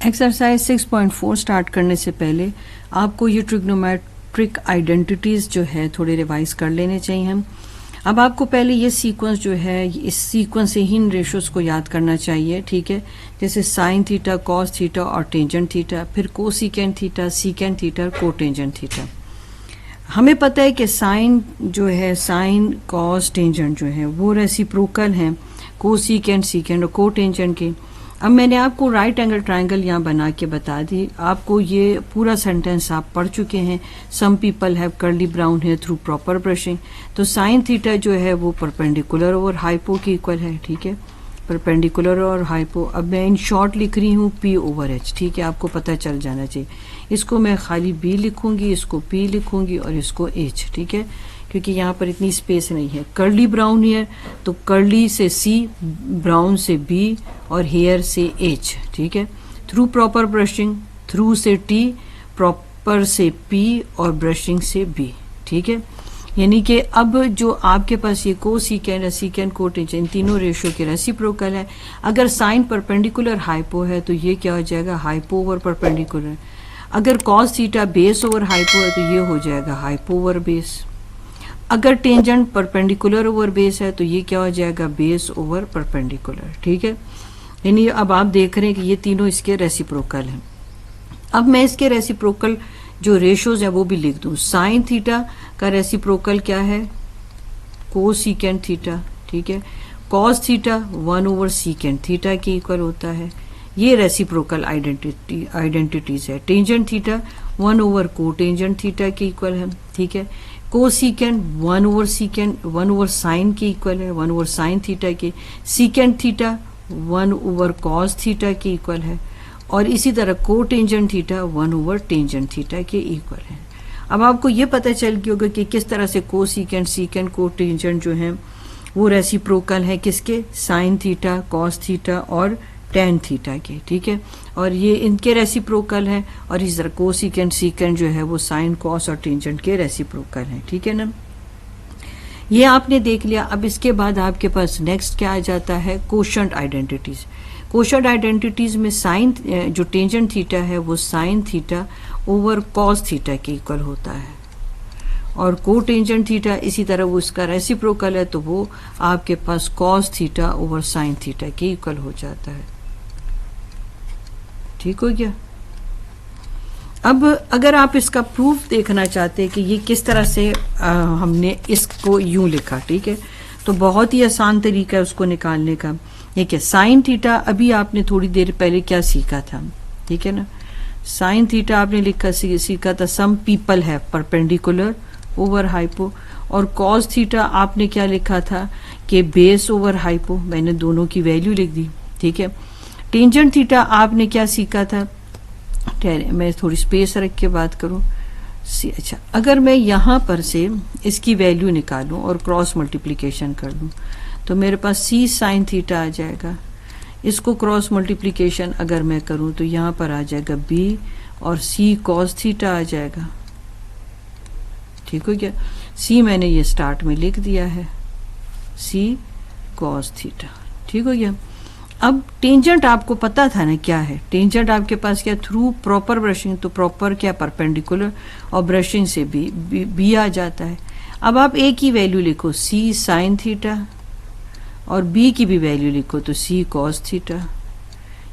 Exercise 6.4 start करने से पहले आपको ये ट्रिग्नोमेट्रिक आइडेंटिटीज़ जो है थोड़े रिवाइज कर लेने चाहिए हम। अब आपको पहले ये सीक्वेंस जो है, इस सीक्वेंस से ही इन रेशोज़ को याद करना चाहिए, ठीक है। जैसे साइन थीटा, कॉस थीटा और टेंजेंट थीटा, फिर cosecant theta, secant theta, cotangent theta. हमें पता है कि साइन जो है, साइन कॉस टेंजेंट जो है वो रेसिप्रोकल हैं कोसिकेंट, सीकेंट और कोटेंजेंट के। अब मैंने आपको राइट एंगल ट्रायंगल यहाँ बना के बता दी। आपको ये पूरा सेंटेंस आप पढ़ चुके हैं, some people have curly brown hair through proper brushing. तो साइन थीटा जो है वो परपेंडिकुलर और हाइपो के इक्वल है, ठीक है, परपेंडिकुलर और हाइपो। अब मैं इन शॉर्ट लिख रही हूँ पी ओवर एच, ठीक है, आपको पता चल जाना चाहिए। इसको मैं खाली बी लिखूंगी, इसको पी लिखूंगी और इसको एच, ठीक है, क्योंकि यहाँ पर इतनी स्पेस नहीं है। कर्ली ब्राउन हेयर, तो कर्ली से सी, ब्राउन से बी और हेयर से एच, ठीक है। थ्रू प्रॉपर ब्रशिंग, थ्रू से टी, प्रॉपर से पी और ब्रशिंग से बी, ठीक है। यानी कि अब जो आपके पास ये कोसिकेंट, सीकेंट, कोटेंजेंट, इन तीनों रेशो के रेसिप्रोकल है। अगर साइन परपेंडिकुलर हाइपो है तो ये क्या हो जाएगा, हाइपो ओवर परपेंडिकुलर। अगर cos theta base over hypo है तो ये हो जाएगा हाइपो ओवर बेस। अगर टेंजेंट परपेंडिकुलर ओवर बेस है तो ये क्या हो जाएगा, बेस ओवर परपेंडिकुलर, ठीक है। यानी अब आप देख रहे हैं कि ये तीनों इसके रेसिप्रोकल हैं। अब मैं इसके रेसिप्रोकल जो रेशोज है वो भी लिख दूं। साइन थीटा का रेसिप्रोकल क्या है, कोसिकेंट थीटा, ठीक है। Cos theta 1 over secant theta के इक्वल होता है। ये रेसिप्रोकल आइडेंटिटीज है। Tangent theta 1 over cotangent theta के इक्वल है, ठीक है। Cosecant 1 over secant, 1 over sine के इक्वल है, 1 ओवर साइन थीटा के। Secant theta 1 over cos theta के इक्वल है। और इसी तरह cotangent theta 1 over tangent theta के इक्वल है। अब आपको ये पता चल गया होगा कि किस तरह से कोसिकेंट, सीकेंट, कोटेंजेंट जो है वो रेसिप्रोकल है किसके, साइन थीटा, कॉस थीटा और टेन थीटा के, ठीक है। और ये इनके रेसिप्रोकल है। और इस तरह कोसिकेंट, सीकेंट जो है वो साइन, कॉस और टेंजेंट के रेसिप्रोकल है, ठीक है ना। ये आपने देख लिया। अब इसके बाद आपके पास नेक्स्ट क्या आ जाता है, कोशेंट आइडेंटिटीज। कोशेंट आइडेंटिटीज में साइन जो टेंजेंट थीटा है वो sine theta over cos theta के इक्वल होता है। और कोटेंजेंट थीटा इसी तरह वो इसका रेसिप्रोकल है, तो वो आपके पास cos theta over sine theta के इक्वल हो जाता है, ठीक हो गया। अब अगर आप इसका प्रूफ देखना चाहते हैं कि ये किस तरह से हमने इसको यूं लिखा, ठीक है, तो बहुत ही आसान तरीका है उसको निकालने का। ठीक है, साइन थीटा अभी आपने थोड़ी देर पहले क्या सीखा था, ठीक है ना। साइन थीटा आपने सीखा था सम पीपल है परपेंडिकुलर ओवर हाइपो। और कॉस थीटा आपने क्या लिखा था कि बेस ओवर हाइपो। मैंने दोनों की वैल्यू लिख दी, ठीक है। टेंजेंट थीटा आपने क्या सीखा था, मैं थोड़ी स्पेस रख के बात करूं। अच्छा, अगर मैं यहाँ पर से इसकी वैल्यू निकालूं और क्रॉस मल्टीप्लिकेशन कर लूं तो मेरे पास सी साइन थीटा आ जाएगा। इसको क्रॉस मल्टीप्लिकेशन अगर मैं करूं तो यहाँ पर आ जाएगा बी और सी कॉस थीटा आ जाएगा, ठीक हो गया। सी मैंने ये स्टार्ट में लिख दिया है, सी कॉस थीटा, ठीक हो गया। अब टेंजेंट आपको पता था ना क्या है, टेंजेंट आपके पास क्या, थ्रू प्रॉपर ब्रशिंग, तो प्रॉपर क्या परपेंडिकुलर और ब्रशिंग से बी आ जाता है। अब आप ए की वैल्यू लिखो सी साइन थीटा और बी की भी वैल्यू लिखो तो सी कॉस थीटा।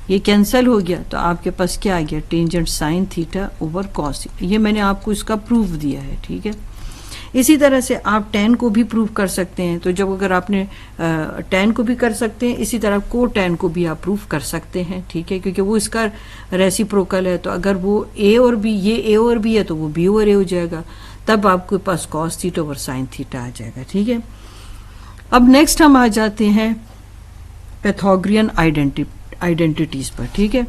ये कैंसिल हो गया तो आपके पास क्या आ गया, tangent sine theta over cos theta. ये मैंने आपको इसका प्रूफ दिया है, ठीक है। इसी तरह से आप टेन को भी प्रूव कर सकते हैं। तो जब अगर आपने टेन को भी कर सकते हैं, इसी तरह को टेन को भी आप प्रूफ कर सकते हैं, ठीक है, क्योंकि वो इसका रेसिप्रोकल है। तो अगर वो ए और बी, ये ए और बी है तो वो बी और ए हो जाएगा, तब आपके पास cos theta over sine theta आ जाएगा, ठीक है। अब नेक्स्ट हम आ जाते हैं पैथागोरियन आइडेंटिटीज पर, ठीक है।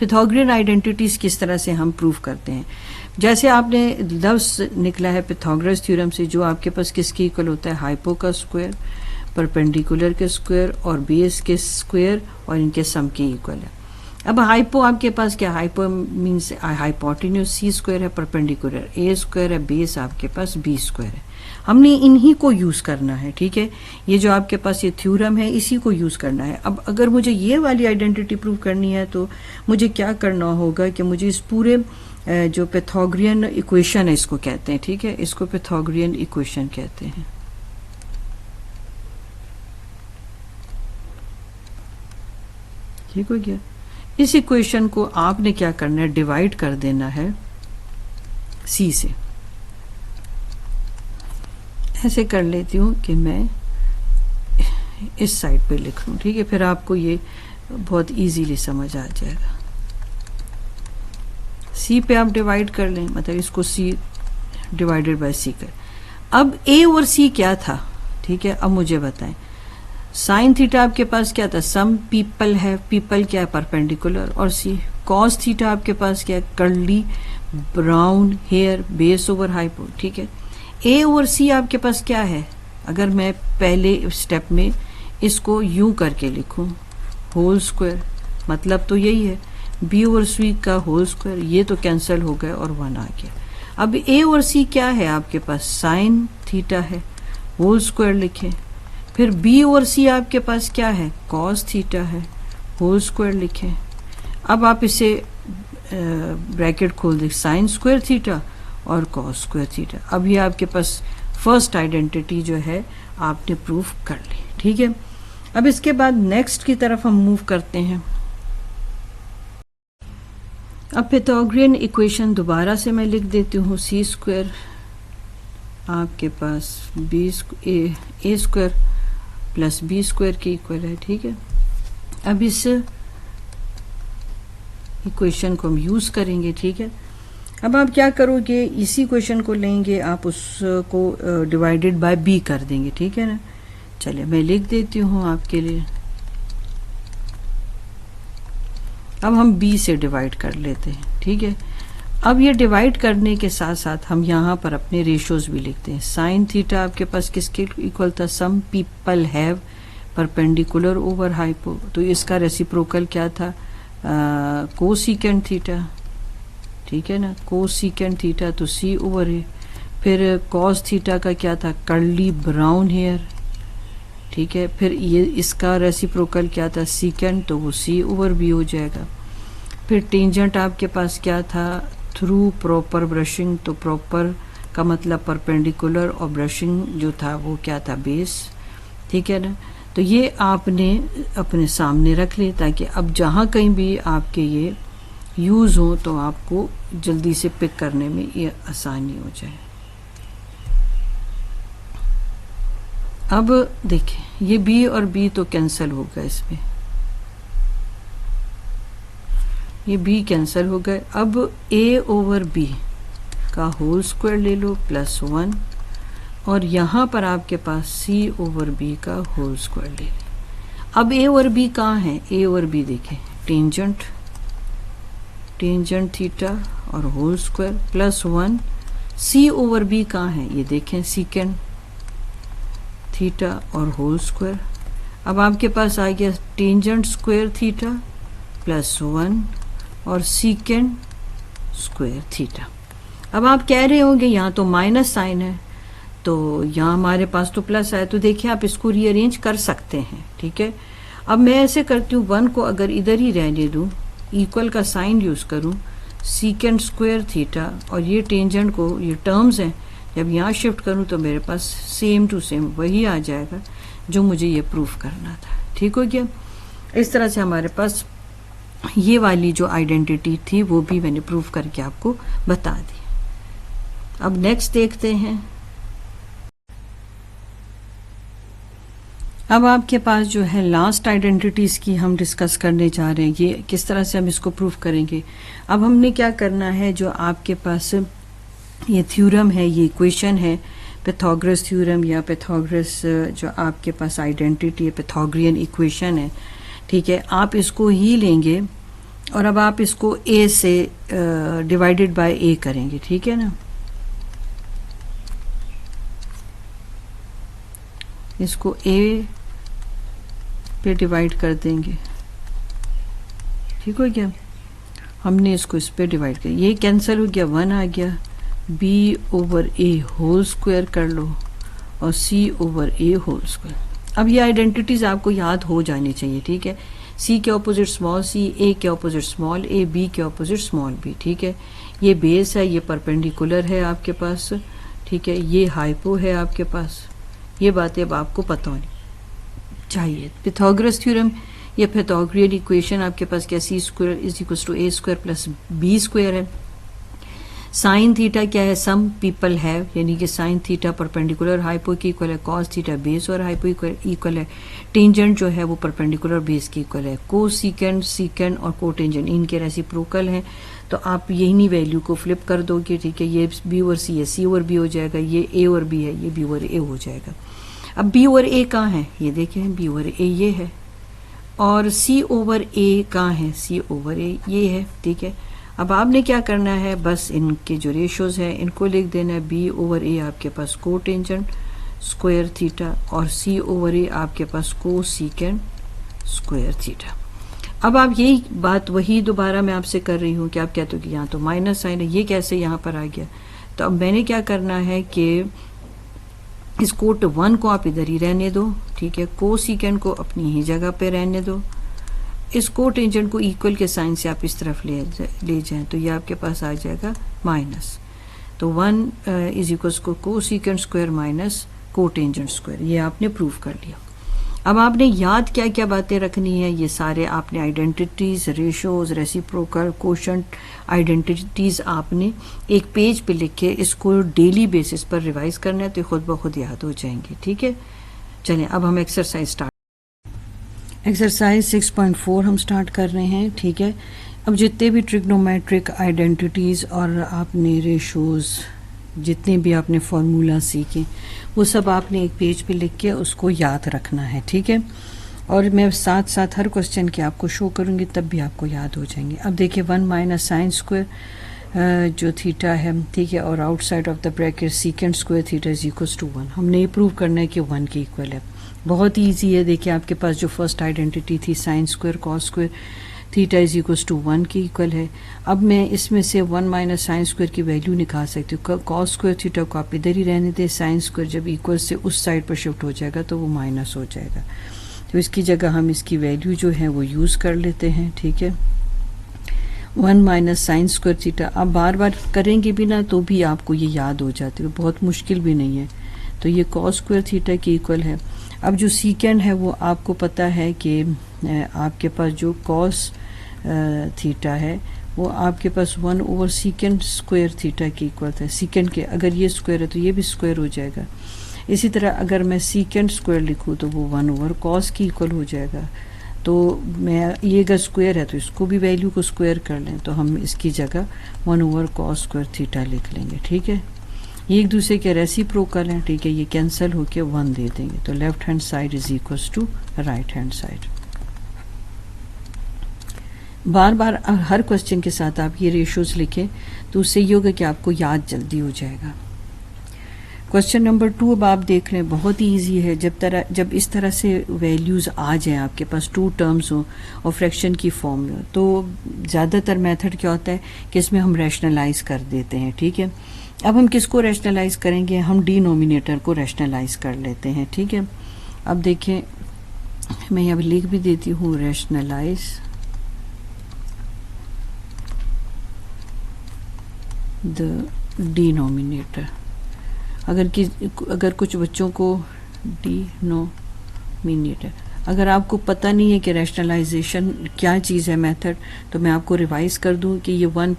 पैथागोरियन आइडेंटिटीज किस तरह से हम प्रूफ करते हैं। जैसे आपने लफ्ज निकला है पैथागोरस थ्योरम से, जो आपके पास किसके इक्वल होता है, हाइपो का स्क्वायर, परपेंडिकुलर के स्क्वायर और बेस के स्क्वायर और इनके सम के इक्वल है। अब हाइपो आपके पास क्या, हाइपो मीन्स हाइपोटेन्यूज सी स्क्वायर है, परपेंडिकुलर ए स्क्वायर है, बेस आपके पास बी स्क्वायर है। हमने इन्हीं को यूज़ करना है, ठीक है। ये जो आपके पास ये थ्योरम है इसी को यूज़ करना है। अब अगर मुझे ये वाली आइडेंटिटी प्रूव करनी है तो मुझे क्या करना होगा कि मुझे इस पूरे जो पैथागोरियन इक्वेशन है इसको कहते हैं, ठीक है, इसको पैथागोरियन इक्वेशन कहते हैं। ठीक हो गया। इस इक्वेशन को आपने क्या करना है, डिवाइड कर देना है सी से। ऐसे कर लेती हूँ कि मैं इस साइड पे लिख लूँ, ठीक है, फिर आपको ये बहुत इजीली समझ आ जाएगा। सी पे आप डिवाइड कर लें, मतलब इसको सी डिवाइडेड बाय सी कर। अब ए और सी क्या था, ठीक है, अब मुझे बताएं। साइन थीटा आपके पास क्या था, सम पीपल है, पीपल क्या है, परपेंडिकुलर, और सी कॉस थीटा आपके पास क्या है, curly brown hair base over hypo, ठीक है। ए और सी आपके पास क्या है, अगर मैं पहले स्टेप में इसको यूं करके लिखूं, होल स्क्वायर, मतलब तो यही है, बी और सी का होल स्क्वायर, ये तो कैंसिल हो गया और 1 आ गया। अब ए और सी क्या है आपके पास, साइन थीटा है, होल स्क्वायर लिखें। फिर बी और सी आपके पास क्या है, कॉस थीटा है, होल स्क्वायर लिखें। अब आप इसे ब्रैकेट खोल दें, साइन स्क्वायर थीटा और कॉस स्क्वायर थीटा। अब ये आपके पास फर्स्ट आइडेंटिटी जो है आपने प्रूफ कर ली, ठीक है। अब इसके बाद नेक्स्ट की तरफ हम मूव करते हैं। अब पैथागोरियन इक्वेशन दोबारा से मैं लिख देती हूँ, सी स्क्वायर आपके पास ए स्क्वायर प्लस बी स्क्वायर के इक्वल है, ठीक है। अब इस इक्वेशन को हम यूज़ करेंगे, ठीक है। अब आप क्या करोगे, इसी इक्वेशन को लेंगे, आप उसको डिवाइडेड बाय बी कर देंगे, ठीक है ना। चलिए मैं लिख देती हूँ आपके लिए। अब हम बी से डिवाइड कर लेते हैं, ठीक है। अब ये डिवाइड करने के साथ साथ हम यहाँ पर अपने रेशियोज भी लिखते हैं। साइन थीटा आपके पास किसके इक्वल था, some people have perpendicular over hypo, तो इसका रेसिप्रोकल क्या था, कोसिकेंट थीटा, ठीक है ना, कोसिकेंट थीटा तो सी ओवर है। फिर कॉस थीटा का क्या था, कर्ली ब्राउन हेयर, ठीक है। फिर ये इसका रेसिप्रोकल क्या था, सीकेंट, तो वो सी ओवर बी हो जाएगा। फिर टेंजेंट आपके पास क्या था, थ्रू प्रॉपर ब्रशिंग, तो प्रॉपर का मतलब परपेंडिकुलर और ब्रशिंग जो था वो क्या था, बेस, ठीक है ना। तो ये आपने अपने सामने रख ले ताकि अब जहाँ कहीं भी आपके ये यूज़ हो तो आपको जल्दी से पिक करने में ये आसानी हो जाए। अब देखें ये बी और बी तो कैंसिल हो गया, इसमें ये बी कैंसिल हो गए। अब ए ओवर बी का होल स्क्वायर ले लो प्लस 1, और यहाँ पर आपके पास सी ओवर बी का होल स्क्वायर ले लें। अब ए और बी कहाँ है, ए और बी देखें, टेंजेंट थीटा और होल स्क्वायर प्लस 1, सी ओवर बी कहाँ है, ये देखें, सीकेंट थीटा और होल स्क्वायर। अब आपके पास आ गया टेंजेंट स्क्वायर थीटा प्लस 1 और सीकेंट स्क्वायर थीटा। अब आप कह रहे होंगे यहाँ तो माइनस साइन है, तो यहाँ हमारे पास तो प्लस है, तो देखिए आप इसको रीअरेंज कर सकते हैं, ठीक है। अब मैं ऐसे करती हूँ, 1 को अगर इधर ही रहने दूँ, इक्वल का साइन यूज़ करूँ, सीकेंट स्क्वायर थीटा, और ये टेंजेंट को, ये टर्म्स हैं, जब यहाँ शिफ्ट करूँ तो मेरे पास सेम टू सेम वही आ जाएगा जो मुझे ये प्रूफ करना था, ठीक हो गया। इस तरह से हमारे पास ये वाली जो आइडेंटिटी थी वो भी मैंने प्रूफ करके आपको बता दी। अब नेक्स्ट देखते हैं। अब आपके पास जो है लास्ट आइडेंटिटीज़ की हम डिस्कस करने जा रहे हैं, ये किस तरह से हम इसको प्रूफ करेंगे। अब हमने क्या करना है, जो आपके पास ये थ्योरम है, ये इक्वेशन है, पैथागोरस थ्योरम या पैथागोरस जो आपके पास आइडेंटिटी है, पैथागोरियन इक्वेशन है, ठीक है। आप इसको ही लेंगे और अब आप इसको ए से डिवाइडेड बाय ए करेंगे, ठीक है ना। इसको ए पे डिवाइड कर देंगे, ठीक हो गया। हमने इसको इस पे डिवाइड किया, ये कैंसिल हो गया, 1 आ गया। बी ओवर ए होल स्क्वायर कर लो और सी ओवर ए होल स्क्वायर। अब ये आइडेंटिटीज आपको याद हो जानी चाहिए, ठीक है। सी के ऑपोजिट स्मॉल सी, ए के ऑपोजिट स्मॉल ए, बी के ऑपोजिट स्मॉल बी, ठीक है। ये बेस है, ये परपेंडिकुलर है आपके पास, ठीक है। ये हाइपो है आपके पास। ये बातें अब आपको पता होनी चाहिए। पिथागोरस थ्योरम या पिथागोरियन इक्वेशन आपके पास क्या, C square is equal to A square plus B square है। साइन थीटा क्या है, सम पीपल है, यानी कि साइन थीटा परपेंडिकुलर हाइपो की इक्वल है, कॉस थीटा बेस और हाइपो इक्वल है, टेंजेंट जो है वो परपेंडिकुलर बेस की इक्वल है, को सीकेंड सीकेंड और को टेंजेंट इनके रेसिप्रोकल हैं। तो आप यही वैल्यू को फ्लिप कर दोगे, ठीक है। ये बी ओवर सी है, सी ओवर बी हो जाएगा, ये ए और बी है, ये बी ओवर ए हो जाएगा। अब बी ओवर ए कहाँ है, ये देखें बी ओवर ए ये है, और सी ओवर ए कहाँ है, सी ओवर ए ये है, ठीक है। अब आपने क्या करना है, बस इनके जो रेशोज हैं इनको लिख देना है। बी ओवर ए आपके पास को टेंजेंट स्क्वायर थीटा और सी ओवर ए आपके पास को सीकेंड स्क्वायर थीटा। अब आप यही बात वही दोबारा मैं आपसे कर रही हूँ कि आप कहते हो कि यहाँ तो माइनस साइन है, ये कैसे यहाँ पर आ गया। तो अब मैंने क्या करना है कि इस कोट 1 को आप इधर ही रहने दो, ठीक है। को सीकेंड को अपनी ही जगह पे रहने दो। इस को टेंजेंट को इक्वल के साइन से आप इस तरफ ले जाएं तो ये आपके पास आ जाएगा माइनस। तो 1 इज इक्वल्स को सीकेंड square minus cotangent square, ये आपने प्रूव कर लिया। अब आपने याद क्या क्या बातें रखनी है, ये सारे आपने identities, ratios, reciprocal, quotient identities आपने एक पेज पे लिख के इसको डेली बेसिस पर रिवाइज करना है, तो खुद ब खुद याद हो जाएंगे, ठीक है। चलें अब हम एक्सरसाइज स्टार्ट, एक्सरसाइज 6.4 हम स्टार्ट कर रहे हैं, ठीक है। अब जितने भी ट्रिग्नोमेट्रिक आइडेंटिटीज़ और आपने रेशोज़ जितने भी आपने फार्मूला सीखे वो सब आपने एक पेज पे लिख के उसको याद रखना है, ठीक है। और मैं साथ साथ हर क्वेश्चन के आपको शो करूँगी, तब भी आपको याद हो जाएंगे। अब देखिए 1 माइनस साइन स्क्वायर जो थीटा है, ठीक है, और outside of the bracket secant square theta is equals to 1। हमने ये प्रूव करना है कि 1 के इक्वल है। बहुत ईजी है। देखिए आपके पास जो फर्स्ट आइडेंटिटी थी sine square cos square theta is equals to 1 की इक्वल है। अब मैं इसमें से 1 माइनस साइन स्क्वायर की वैल्यू निकाल सकती हूँ। कॉस स्क्वायर थीटा को आप इधर ही रहने दें, साइन स्क्वायर जब इक्वल से उस साइड पर शिफ्ट हो जाएगा तो वो माइनस हो जाएगा। तो इसकी जगह हम इसकी वैल्यू जो है वो यूज़ कर लेते हैं, ठीक है। 1 माइनस साइन स्क्वायर थीटा आप बार बार करेंगे भी ना तो भी आपको ये याद हो जाती है, बहुत मुश्किल भी नहीं है। तो ये कॉस स्क्वायर थीटा की इक्वल है। अब जो सीकेंड है वो आपको पता है कि आपके पास जो कॉस थीटा है वो आपके पास 1 ओवर सीकेंड स्क्वायर थीटा की इक्वल है। सीकेंड के अगर ये स्क्वायर है तो ये भी स्क्वायर हो जाएगा। इसी तरह अगर मैं सीकेंड स्क्वायर लिखूँ तो वो 1 ओवर कॉस की इक्वल हो जाएगा। तो मैं ये अगर स्क्वायर है तो इसको भी वैल्यू को स्क्वायर कर लें तो हम इसकी जगह 1 ओवर कॉस स्क्वायर थीटा लिख लेंगे, ठीक है। ये एक दूसरे के रेसिप्रोकल हैं, ठीक है। ये कैंसिल होके 1 दे देंगे तो left hand side is equals to right hand side. बार बार हर क्वेश्चन के साथ आप ये रेशोज लिखें तो उससे ये होगा कि आपको याद जल्दी हो जाएगा। क्वेश्चन नंबर 2 अब आप देख रहे हैं, बहुत ही ईजी है। जब इस तरह से वैल्यूज़ आ जाएं आपके पास 2 टर्म्स हो और फ्रैक्शन की फॉर्म में हो तो ज़्यादातर मेथड क्या होता है कि इसमें हम रैशनलाइज कर देते हैं, ठीक है। अब हम किसको रैशनलाइज करेंगे, हम डिनोमिनेटर को रैशनलाइज कर लेते हैं, ठीक है। अब देखें मैं यहाँ लिख भी देती हूँ रैशनलाइज द डिनोमिनेटर। अगर कुछ बच्चों को डिनोमिनेटर अगर आपको पता नहीं है कि रैशनलाइजेशन क्या चीज़ है मेथड, तो मैं आपको रिवाइज कर दूं कि ये 1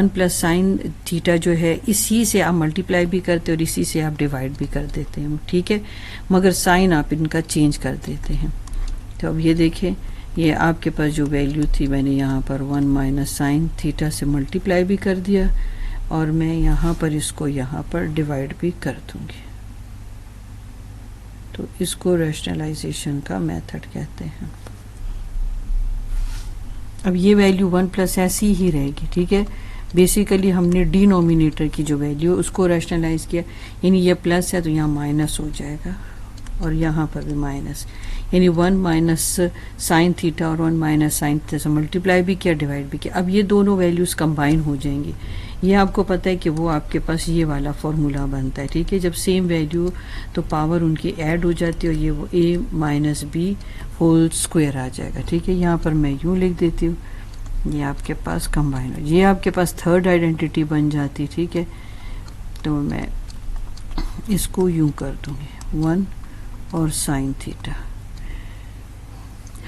प्लस साइन थीटा जो है इसी से आप मल्टीप्लाई भी करते हैं और इसी से आप डिवाइड भी कर देते हैं, ठीक है। मगर साइन आप इनका चेंज कर देते हैं। तो अब ये देखें, ये आपके पास जो वैल्यू थी मैंने यहाँ पर 1 माइनस साइन थीटा से मल्टीप्लाई भी कर दिया और मैं यहाँ पर इसको यहाँ पर डिवाइड भी कर दूंगी। तो इसको रैशनलाइजेशन का मेथड कहते हैं। अब ये वैल्यू 1 प्लस ऐसी ही रहेगी, ठीक है। बेसिकली हमने डिनोमिनेटर की जो वैल्यू उसको रैशनलाइज किया, यानी ये प्लस है तो यहाँ माइनस हो जाएगा और यहाँ पर भी माइनस, यानी 1 माइनस साइन थीटा और 1 माइनस साइन थीटा से मल्टीप्लाई भी किया, डिवाइड भी किया। अब ये दोनों वैल्यूज़ कंबाइन हो जाएंगी। ये आपको पता है कि वो आपके पास ये वाला फॉर्मूला बनता है, ठीक है। जब सेम वैल्यू तो पावर उनकी ऐड हो जाती है और ये वो a minus B whole square आ जाएगा, ठीक है। यहाँ पर मैं यूँ लिख देती हूँ, ये आपके पास कंबाइन हो, ये आपके पास थर्ड आइडेंटिटी बन जाती, ठीक है। तो मैं इसको यूँ कर दूँगी 1 और साइन थीटा।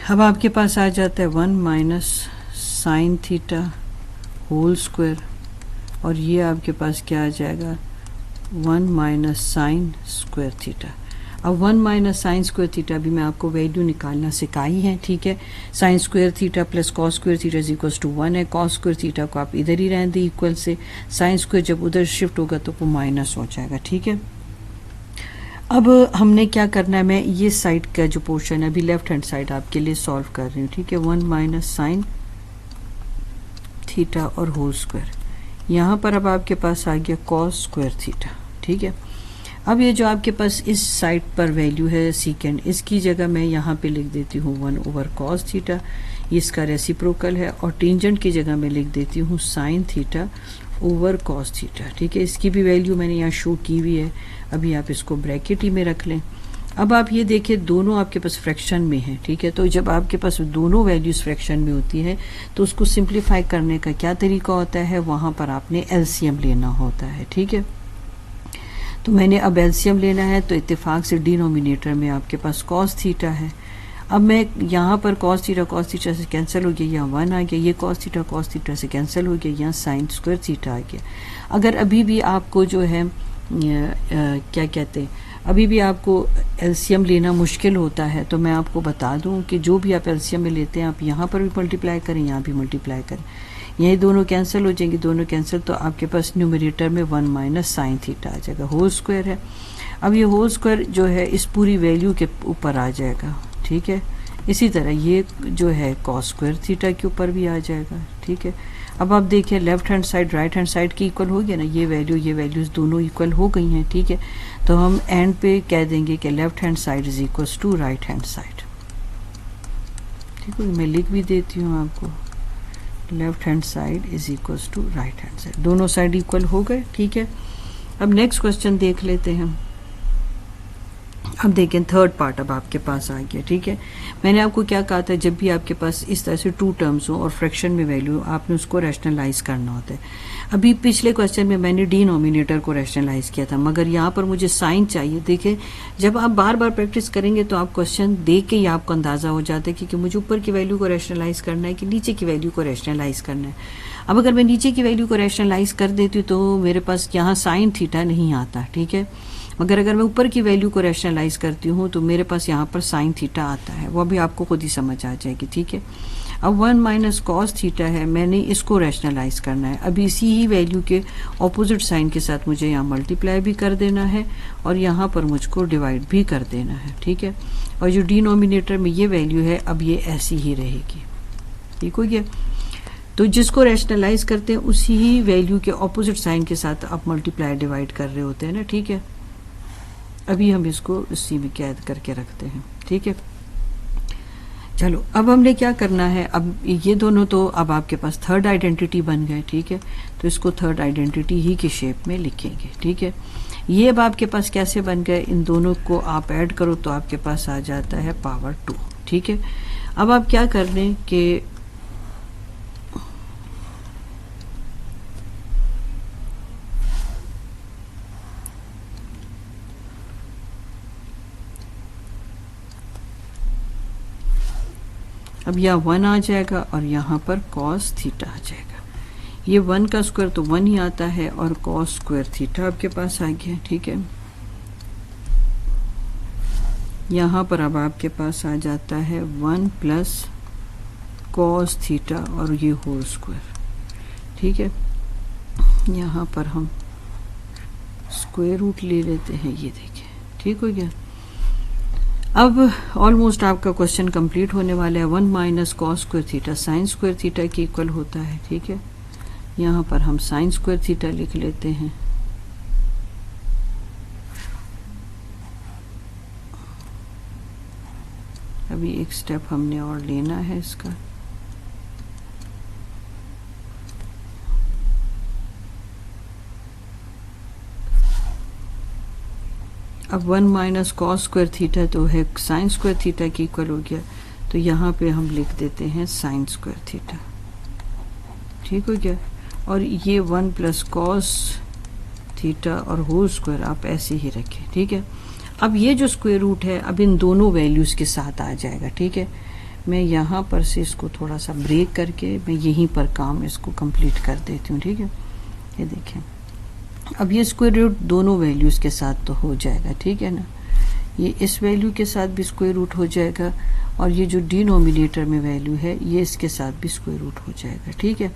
अब आपके पास आ जाता है 1 minus sine theta whole square और ये आपके पास क्या आ जाएगा 1 माइनस साइन स्क्वायर थीटा। अब 1 माइनस साइन स्क्वायर थीटा भी मैं आपको वैल्यू निकालना सिखाई है, ठीक है। Sine square theta plus cos square theta is equal to 1 है। कॉस स्क्वायर थीटा को आप इधर ही रहने दें इक्वल से, साइन स्क्वायर जब उधर शिफ्ट होगा तो वो माइनस हो जाएगा, ठीक है। अब हमने क्या करना है, मैं ये साइड का जो पोर्शन है अभी लेफ्ट हैंड साइड आपके लिए सॉल्व कर रही हूँ, ठीक है। 1 माइनस साइन थीटा और होल स्क्वायर, यहाँ पर अब आपके पास आ गया कॉस स्क्वायर थीटा, ठीक है। अब ये जो आपके पास इस साइड पर वैल्यू है सीकेंड, इसकी जगह मैं यहाँ पे लिख देती हूँ 1 ओवर कॉस थीटा, इसका रेसिप्रोकल है, और टेंजेंट की जगह मैं लिख देती हूँ sine theta over cos theta, ठीक है। इसकी भी वैल्यू मैंने यहाँ शो की हुई है, अभी आप इसको ब्रैकेट ही में रख लें। अब आप ये देखिए दोनों आपके पास फ्रैक्शन में है, ठीक है। तो जब आपके पास दोनों वैल्यूज फ्रैक्शन में होती है तो उसको सिंप्लीफाई करने का क्या तरीका होता है, वहाँ पर आपने एलसीएम लेना होता है, ठीक है। तो मैंने अब एलसीएम लेना है, तो इत्तेफाक से डिनोमिनेटर में आपके पास कॉस थीटा है। अब मैं यहाँ पर कॉस थीटा से कैंसिल हो गया, यहाँ 1 आ गया, ये कॉस थीटा से कैंसिल हो गया, यहाँ साइन स्क्वायर थीटा आ गया। अगर अभी भी आपको जो है क्या कहते हैं, अभी भी आपको एलसीएम लेना मुश्किल होता है, तो मैं आपको बता दूं कि जो भी आप एलसीएम में लेते हैं आप यहाँ पर भी मल्टीप्लाई करें, यहाँ भी मल्टीप्लाई करें, यही दोनों कैंसिल हो जाएंगे, दोनों कैंसिल, तो आपके पास न्यूमरेटर में 1 माइनस साइन थीटा आ जाएगा, होल स्क्वायर है। अब ये होल स्क्वायर जो है इस पूरी वैल्यू के ऊपर आ जाएगा, ठीक है। इसी तरह ये जो है कॉस स्क्वायर थीटा के ऊपर भी आ जाएगा, ठीक है। अब आप देखिए left hand side right hand side की इक्वल हो गया ना, ये वैल्यूज दोनों इक्वल हो गई हैं, ठीक है। तो हम एंड पे कह देंगे कि left hand side is equal to right hand side, ठीक है। मैं लिख भी देती हूँ आपको, left hand side is equal to right hand side, दोनों साइड इक्वल हो गए, ठीक है। अब नेक्स्ट क्वेश्चन देख लेते हैं। अब देखें थर्ड पार्ट अब आपके पास आ गया, ठीक है। मैंने आपको क्या कहा था, जब भी आपके पास इस तरह से टू टर्म्स हो और फ्रैक्शन में वैल्यू, आपने उसको रैशनलाइज करना होता है। अभी पिछले क्वेश्चन में मैंने डिनोमिनेटर को रैशनलाइज किया था, मगर यहाँ पर मुझे साइन चाहिए। देखिए जब आप बार बार प्रैक्टिस करेंगे तो आप क्वेश्चन देख के ही आपको अंदाजा हो जाता है कि मुझे ऊपर की वैल्यू को रैशनलाइज करना है कि नीचे की वैल्यू को रैशनलाइज करना है। अब अगर मैं नीचे की वैल्यू को रैशनलाइज कर देती हूँ तो मेरे पास यहाँ साइन थीटा नहीं आता, ठीक है। मगर अगर मैं ऊपर की वैल्यू को रैशनलाइज करती हूँ तो मेरे पास यहाँ पर साइन थीटा आता है, वो भी आपको खुद ही समझ आ जाएगी, ठीक है। अब 1 माइनस कॉस थीटा है, मैंने इसको रैशनलाइज करना है। अब इसी ही वैल्यू के ऑपोजिट साइन के साथ मुझे यहाँ मल्टीप्लाई भी कर देना है और यहाँ पर मुझको डिवाइड भी कर देना है, ठीक है। और जो डिनोमिनेटर में ये वैल्यू है अब ये ऐसी ही रहेगी, ठीक हो गया। तो जिसको रैशनलाइज करते हैं उसी ही वैल्यू के ऑपोजिट साइन के साथ आप मल्टीप्लाई डिवाइड कर रहे होते हैं ना, ठीक है। अभी हम इसको इसी में कैद करके रखते हैं, ठीक है। चलो अब हमने क्या करना है, अब ये दोनों तो अब आपके पास थर्ड आइडेंटिटी बन गए, ठीक है। तो इसको थर्ड आइडेंटिटी ही के शेप में लिखेंगे, ठीक है। ये अब आपके पास कैसे बन गए, इन दोनों को आप ऐड करो तो आपके पास आ जाता है पावर 2, ठीक है। अब आप क्या कर लें कि अब यहाँ 1 आ जाएगा और यहाँ पर कॉस थीटा आ जाएगा। ये 1 का स्क्वायर तो 1 ही आता है और कॉस स्क्वायर थीटा आपके पास आ गया, ठीक है। यहाँ पर अब आपके पास आ जाता है 1 प्लस कॉस थीटा और ये होल स्क्वायर, ठीक है। यहाँ पर हम स्क्वायर रूट ले लेते हैं, ये देखिए, ठीक हो गया। अब ऑलमोस्ट आपका क्वेश्चन कंप्लीट होने वाला है। 1 minus cos square theta sine square theta के इक्वल होता है, ठीक है। यहाँ पर हम साइन स्क्वायर थीटा लिख लेते हैं अभी एक स्टेप हमने और लेना है इसका। अब 1 माइनस कॉस स्क्वायर थीटा तो है साइन स्क्वायर थीटा के इक्वल हो गया, तो यहाँ पे हम लिख देते हैं साइन स्क्वायर थीटा। ठीक हो गया। और ये 1 प्लस कॉस थीटा और होल स्क्वायर आप ऐसे ही रखें। ठीक है। अब ये जो स्क्वायर रूट है अब इन दोनों वैल्यूज़ के साथ आ जाएगा। ठीक है। मैं यहाँ पर से इसको थोड़ा सा ब्रेक करके मैं यहीं पर काम इसको कंप्लीट कर देती हूँ। ठीक है। ये देखें, अब ये स्क्वायर रूट दोनों वैल्यूज़ के साथ तो हो जाएगा। ठीक है ना। ये इस वैल्यू के साथ भी स्क्वायर रूट हो जाएगा और ये जो डिनोमिनेटर में वैल्यू है ये इसके साथ भी स्क्वायर रूट हो जाएगा। ठीक है।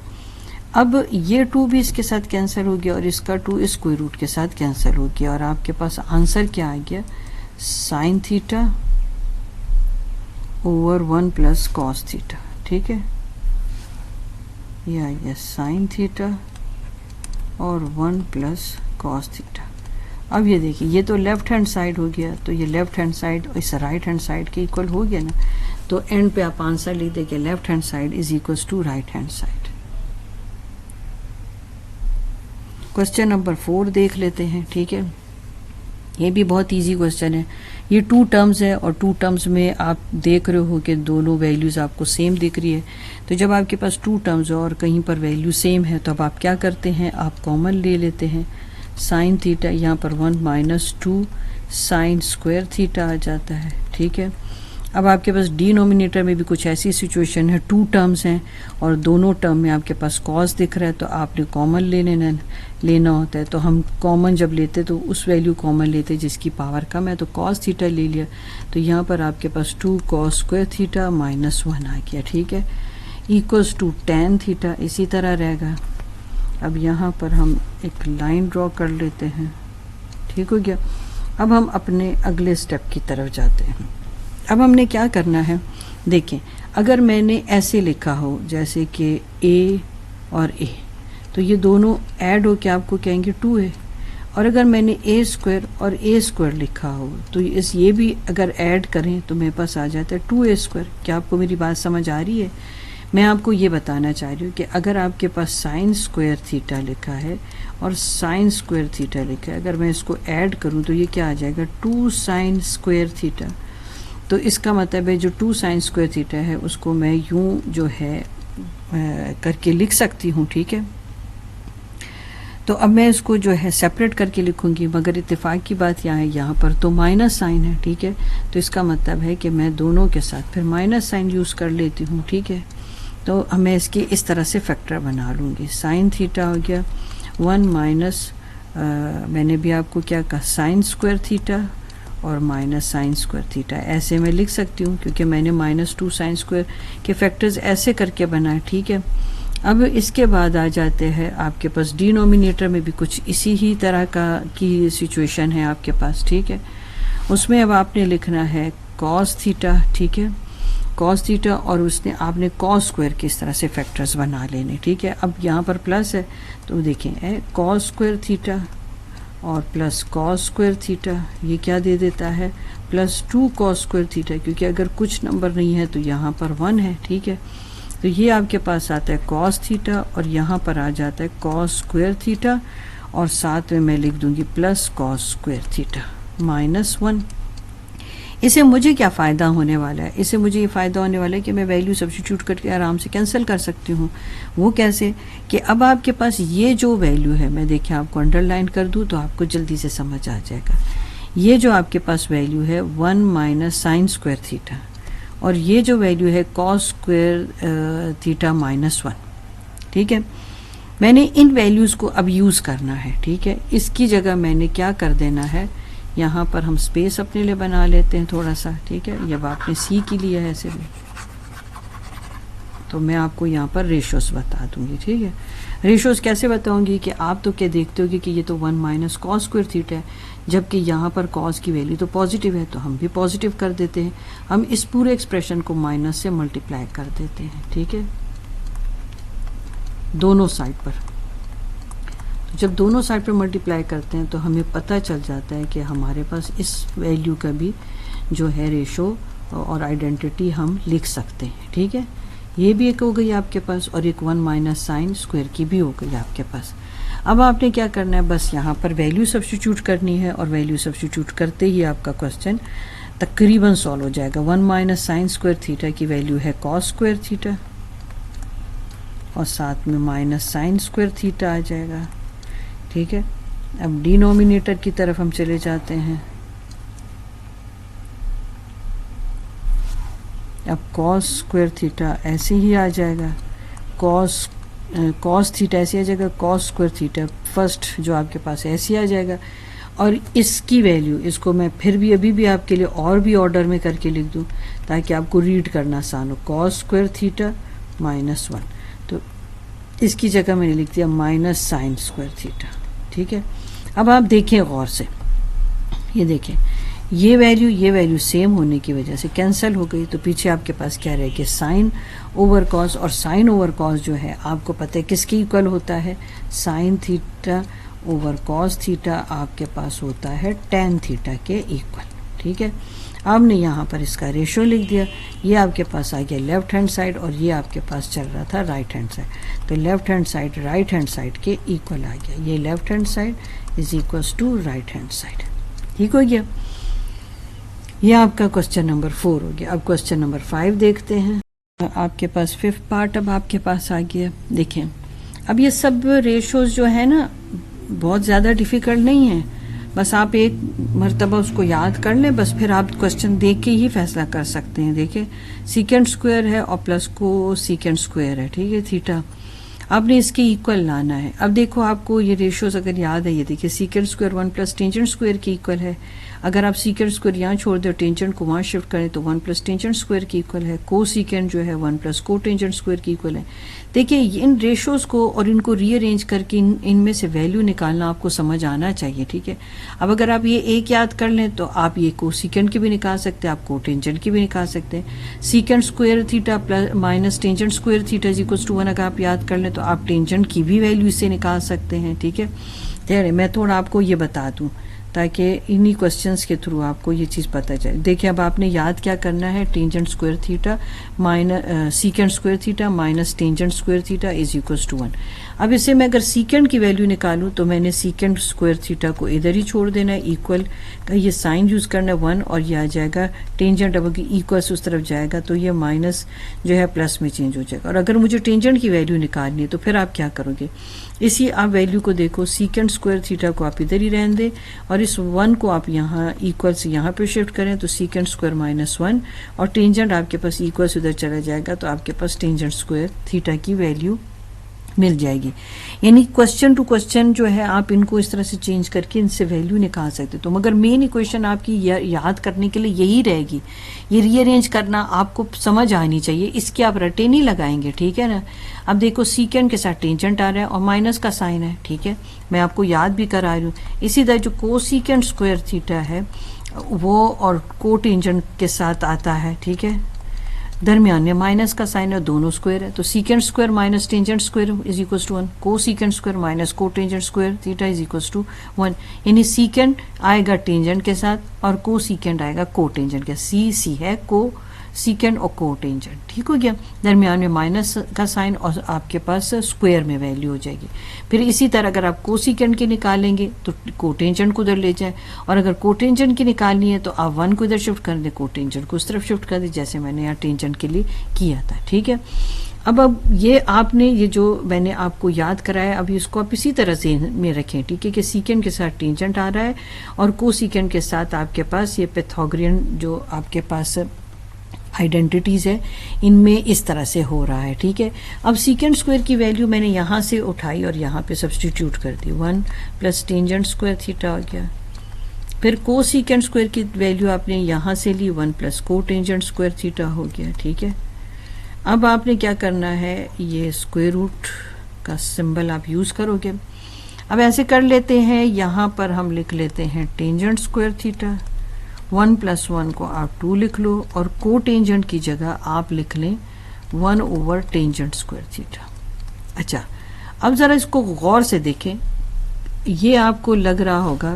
अब ये 2 भी इसके साथ कैंसिल हो गया और इसका 2 इस स्क्वायर रूट के साथ कैंसिल हो गया और आपके पास आंसर क्या आ गया, sine theta over 1 plus cos theta. ठीक है। ये आ गया साइन थीटा और 1 प्लस कॉस थीटा। अब ये देखिए, ये तो लेफ्ट हैंड साइड हो गया, तो ये लेफ्ट हैंड साइड इस राइट हैंड साइड के इक्वल हो गया ना, तो एंड पे आप आंसर लिख देंगे left hand side is equals to right hand side. Question number 4 देख लेते हैं। ठीक है। ये भी बहुत इजी क्वेश्चन है। ये 2 टर्म्स है और 2 टर्म्स में आप देख रहे हो कि दोनों वैल्यूज़ आपको सेम दिख रही है। तो जब आपके पास 2 टर्म्स और कहीं पर वैल्यू सेम है तो अब आप क्या करते हैं, आप कॉमन ले लेते हैं। साइन थीटा यहाँ पर 1 माइनस 2 साइन स्क्वायर थीटा आ जाता है। ठीक है। अब आपके पास डिनोमिनेटर में भी कुछ ऐसी सिचुएशन है, 2 टर्म्स हैं और दोनों टर्म में आपके पास कॉस दिख रहा है, तो आपने कॉमन लेना होता है। तो हम कॉमन जब लेते तो उस वैल्यू कॉमन लेते जिसकी पावर कम है, तो कॉस थीटा ले लिया, तो यहाँ पर आपके पास 2 कॉस स्क्वायर थीटा माइनस 1 आ गया। ठीक है। इक्वल्स टू टेन थीटा इसी तरह रहेगा। अब यहाँ पर हम एक लाइन ड्रॉ कर लेते हैं। ठीक हो गया। अब हम अपने अगले स्टेप की तरफ जाते हैं। अब हमने क्या करना है, देखें, अगर मैंने ऐसे लिखा हो जैसे कि ए और ए, तो ये दोनों ऐड हो के आपको कहेंगे 2a। और अगर मैंने ए स्क्वायर और ए स्क्वायर लिखा हो तो ये भी अगर ऐड करें तो मेरे पास आ जाता है 2a स्क्वायर। क्या आपको मेरी बात समझ आ रही है? मैं आपको ये बताना चाह रही हूँ कि अगर आपके पास साइन स्क्वायर थीटा लिखा है और साइन स्क्वायर थीटा लिखा है, अगर मैं इसको ऐड करूँ तो ये क्या आ जाएगा, 2 साइन स्क्वायर थीटा। तो इसका मतलब है जो 2 साइन स्क्वायर थीटा है उसको मैं यूं जो है करके लिख सकती हूँ। ठीक है। तो अब मैं इसको जो है सेपरेट करके लिखूंगी, मगर इत्तेफाक की बात यहाँ पर तो माइनस साइन है। ठीक है। तो इसका मतलब है कि मैं दोनों के साथ फिर माइनस साइन यूज़ कर लेती हूँ। ठीक है। तो मैं इसकी इस तरह से फैक्टर बना लूँगी। साइन थीटा हो गया 1 माइनस मैंने भी आपको क्या कहा, साइन स्क्वायर थीटा और माइनस साइन स्क्वायर थीटा। ऐसे मैं लिख सकती हूँ क्योंकि मैंने -2 साइन स्क्वायर के फैक्टर्स ऐसे करके बनाए। ठीक है। अब इसके बाद आ जाते हैं आपके पास डिनोमिनेटर में भी कुछ इसी ही तरह की सिचुएशन है आपके पास। ठीक है। उसमें अब आपने लिखना है कॉस थीटा। ठीक है। कॉस थीटा और उसने आपने कॉस स्क्वायर के इस तरह से फैक्टर्स बना लेने। ठीक है। अब यहाँ पर प्लस है तो देखें कॉस स्क्वायर थीटा और प्लस कॉस स्क्वायर थीटा, ये क्या दे देता है, +2 कॉस स्क्वायर थीटा, क्योंकि अगर कुछ नंबर नहीं है तो यहाँ पर 1 है। ठीक है। तो ये आपके पास आता है कॉस थीटा और यहाँ पर आ जाता है कॉस स्क्वायर थीटा और साथ में मैं लिख दूंगी प्लस कॉस स्क्वायर थीटा -1। इसे मुझे क्या फ़ायदा होने वाला है, इसे मुझे ये फ़ायदा होने वाला है कि मैं वैल्यू सब्स्टिट्यूट करके आराम से कैंसिल कर सकती हूँ। वो कैसे कि अब आपके पास ये जो वैल्यू है, मैं देखिए आपको अंडरलाइन कर दूँ तो आपको जल्दी से समझ आ जाएगा। ये जो आपके पास वैल्यू है 1 माइनस साइन स्क्वायर थीटा और ये जो वैल्यू है कॉस स्क्वायर थीटा -1। ठीक है। मैंने इन वैल्यूज़ को अब यूज़ करना है। ठीक है। इसकी जगह मैंने क्या कर देना है, यहाँ पर हम स्पेस अपने लिए बना लेते हैं थोड़ा सा। ठीक है। जब आपने सी की लिया है ऐसे भी, तो मैं आपको यहाँ पर रेशोस बता दूंगी। ठीक है। रेशोस कैसे बताऊंगी कि आप तो क्या देखते होगे कि ये तो 1 माइनस कॉस स्क्वायर थीटा है, जबकि यहाँ पर कॉस की वैल्यू तो पॉजिटिव है, तो हम भी पॉजिटिव कर देते हैं। हम इस पूरे एक्सप्रेशन को माइनस से मल्टीप्लाई कर देते हैं। ठीक है। दोनों साइड पर, तो जब दोनों साइड पर मल्टीप्लाई करते हैं तो हमें पता चल जाता है कि हमारे पास इस वैल्यू का भी जो है रेशो और आइडेंटिटी हम लिख सकते हैं, ठीक है। ये भी एक हो गई आपके पास, और एक 1 माइनस साइन स्क्वायर की भी हो गई आपके पास। अब आपने क्या करना है, बस यहाँ पर वैल्यू सब्स्टिट्यूट करनी है, और वैल्यू सब्स्टिट्यूट करते ही आपका क्वेश्चन तकरीबन सॉल्व हो जाएगा। 1 माइनस साइन स्क्वायर थीटा की वैल्यू है कॉस स्क्वायर थीटा, और साथ में माइनस साइन स्क्वायर थीटा आ जाएगा, ठीक है। अब डिनोमिनेटर की तरफ हम चले जाते हैं। अब कॉस स्क्वायर थीटा ऐसे ही आ जाएगा, कॉस थीटा ऐसे आ जाएगा, कॉस स्क्वायर थीटा फर्स्ट जो आपके पास ऐसे आ जाएगा। और इसकी वैल्यू, इसको मैं फिर भी अभी भी आपके लिए और भी ऑर्डर में करके लिख दूं ताकि आपको रीड करना आसान हो। कॉस स्क्वायर थीटा माइनस 1, तो इसकी जगह मैंने लिख दिया माइनस साइन स्क्वायर थीटा, ठीक है। अब आप देखें गौर से, ये देखें ये वैल्यू सेम होने की वजह से कैंसिल हो गई, तो पीछे आपके पास क्या रह गया, साइन ओवर कॉस। और साइन ओवर कॉस जो है आपको पता है किसके इक्वल होता है, sine theta over cos theta आपके पास होता है टेन थीटा के इक्वल, ठीक है। आपने यहाँ पर इसका रेशियो लिख दिया, ये आपके पास आ गया लेफ्ट हैंड साइड, और ये आपके पास चल रहा था राइट हैंड साइड। तो left hand side right hand side के इक्वल आ गया, ये left hand side is equals to right hand side, ठीक हो गया। ये आपका क्वेश्चन नंबर 4 हो गया। अब क्वेश्चन नंबर 5 देखते हैं। आपके पास 5th पार्ट अब आपके पास आ गया। देखें अब ये सब रेशोज जो है ना बहुत ज़्यादा डिफ़िकल्ट नहीं है, बस आप एक मर्तबा उसको याद कर लें, बस फिर आप क्वेश्चन देख के ही फैसला कर सकते हैं। देखिए सीकेंड स्क्वायर है और प्लस को सीकेंड स्क्वायर है, ठीक है, थीटा आपने इसके इक्वल लाना है। अब देखो आपको ये रेशियोज अगर याद है, ये देखिए secant square 1 plus tangent square के इक्वल है। अगर आप सीकेंड स्क्वायर यहाँ छोड़ दें और टेंजेंट को वहाँ शिफ्ट करें तो 1 प्लस टेंजेंट स्क्वायर के इक्वल है। को सीकेंड जो है 1 प्लस को टेंजेंट स्क्वायर के इक्वल है। देखिए इन रेशियोज को और इनको रीअरेंज करके इनमें से वैल्यू निकालना आपको समझ आना चाहिए, ठीक है। अब अगर आप ये एक याद कर लें तो आप ये को सीकेंड की भी निकाल सकते हैं, आप को टेंजेंट की भी निकाल सकते हैं। Secant square theta plus minus tangent square theta is equals to 1 अगर आप याद कर लें तो आप टेंजेंट की भी वैल्यू इससे निकाल सकते हैं, ठीक है। खैर मैं थोड़ा आपको ये बता दूं ताकि इन्हीं क्वेश्चंस के थ्रू आपको ये चीज़ पता चले। देखिए अब आपने याद क्या करना है, tangent square theta minus secant square theta minus tangent square theta is equals to 1। अब इससे मैं अगर सीकेंड की वैल्यू निकालूं तो मैंने सीकेंड स्क्वायर थीटा को इधर ही छोड़ देना है, इक्वल का ये साइन यूज़ करना है 1 और ये आ जाएगा टेंजेंट, अब इक्वल्स उस तरफ जाएगा तो ये माइनस जो है प्लस में चेंज हो जाएगा। और अगर मुझे टेंजेंट की वैल्यू निकालनी है तो फिर आप क्या करोगे, इसी आप वैल्यू को देखो, सीकेंड स्क्वायर थीटा को आप इधर ही रहने दें और इस 1 को आप यहाँ इक्वल से यहाँ पे शिफ्ट करें तो सीकेंड स्क्वायर माइनस 1 और टेंजेंट आपके पास इक्वल से उधर चला जाएगा तो आपके पास टेंजेंट स्क्वायर थीटा की वैल्यू मिल जाएगी। यानी क्वेश्चन टू क्वेश्चन जो है आप इनको इस तरह से चेंज करके इनसे वैल्यू निकाल सकते हो। तो मगर मेन इक्वेशन आपकी याद करने के लिए यही रहेगी, ये रीअरेंज करना आपको समझ आनी चाहिए, इसके आप रटे नहीं लगाएंगे, ठीक है ना। अब देखो सीकेंड के साथ टेंजेंट आ रहा है और माइनस का साइन है, ठीक है, मैं आपको याद भी करा रही हूँ। इसी तरह जो को सीकेंड स्क्वायर थीटा है वो और को टेंजेंट के साथ आता है, ठीक है, दरमियान में माइनस का साइन है, दोनों स्क्वायर है तो secant square minus tangent square is equals to 1, cosecant square minus cotangent square theta is equals to 1। यानी सीकेंड आएगा टेंजेंट के साथ और को सीकेंड आएगा को टेंजेंट के, सी है को सीकेंड और को टेंजेंट, ठीक हो गया। दरमियान में माइनस का साइन और आपके पास स्क्वायर में वैल्यू हो जाएगी। फिर इसी तरह अगर आप को सीकेंड की निकालेंगे तो को टेंजेंट को उधर ले जाए और अगर को टेंजेंट की निकालनी है तो आप 1 को इधर शिफ्ट कर दें, को टेंजेंट को उस तरफ शिफ्ट कर दें जैसे मैंने यहाँ टेंजेंट के लिए किया था, ठीक है। अब ये आपने ये जो मैंने आपको याद कराया अब इसको आप इसी तरह से में रखें, ठीक है, कि सीकेंड के साथ टेंजेंट आ रहा है और को सीकेंड के साथ आपके पास ये पैथागोरियन जो आपके पास आइडेंटिटीज है इनमें इस तरह से हो रहा है, ठीक है। अब सीकेंड स्क्वायर की वैल्यू मैंने यहाँ से उठाई और यहाँ पे सब्स्टिट्यूट कर दी, 1 प्लस टेंजेंट स्क्वायर थीटा हो गया। फिर को सीकेंड स्क्वायर की वैल्यू आपने यहाँ से ली, 1 plus cotangent square theta हो गया, ठीक है। अब आपने क्या करना है, ये स्क्वायर रूट का सिंबल आप यूज़ करोगे। अब ऐसे कर लेते हैं, यहाँ पर हम लिख लेते हैं टेंजेंट स्क्वायर थीटा, 1 प्लस 1 को आप 2 लिख लो और को टेंजेंट की जगह आप लिख लें 1 ओवर टेंजेंट स्क्वायर थीटा। अच्छा अब ज़रा इसको गौर से देखें, ये आपको लग रहा होगा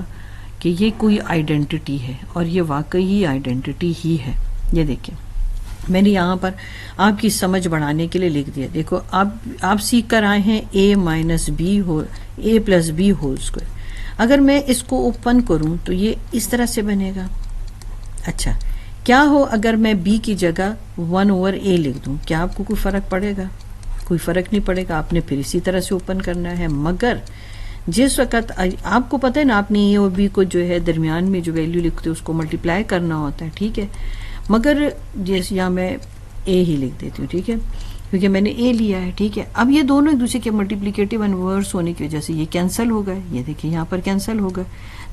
कि ये कोई आइडेंटिटी है और ये वाकई ही आइडेंटिटी ही है। ये देखिए मैंने यहाँ पर आपकी समझ बढ़ाने के लिए लिख दिया। देखो आप सीख कर आए हैं a माइनस बी हो a plus b whole square. अगर मैं इसको ओपन करूँ तो ये इस तरह से बनेगा। अच्छा, क्या हो अगर मैं b की जगह 1/a लिख दूँ, क्या आपको कोई फ़र्क पड़ेगा? कोई फ़र्क नहीं पड़ेगा। आपने फिर इसी तरह से ओपन करना है। मगर जिस वक़्त आपको पता है ना, आपने ए और बी को जो है दरमियान में जो वैल्यू लिखते हो उसको मल्टीप्लाई करना होता है, ठीक है। मगर जैसे यहाँ मैं ए ही लिख देती हूँ, ठीक है, क्योंकि मैंने ए लिया है, ठीक है। अब ये दोनों एक दूसरे के मल्टीप्लिकेटिव इनवर्स होने की वजह से ये कैंसिल हो गए। ये देखिए यहाँ पर कैंसिल हो गए,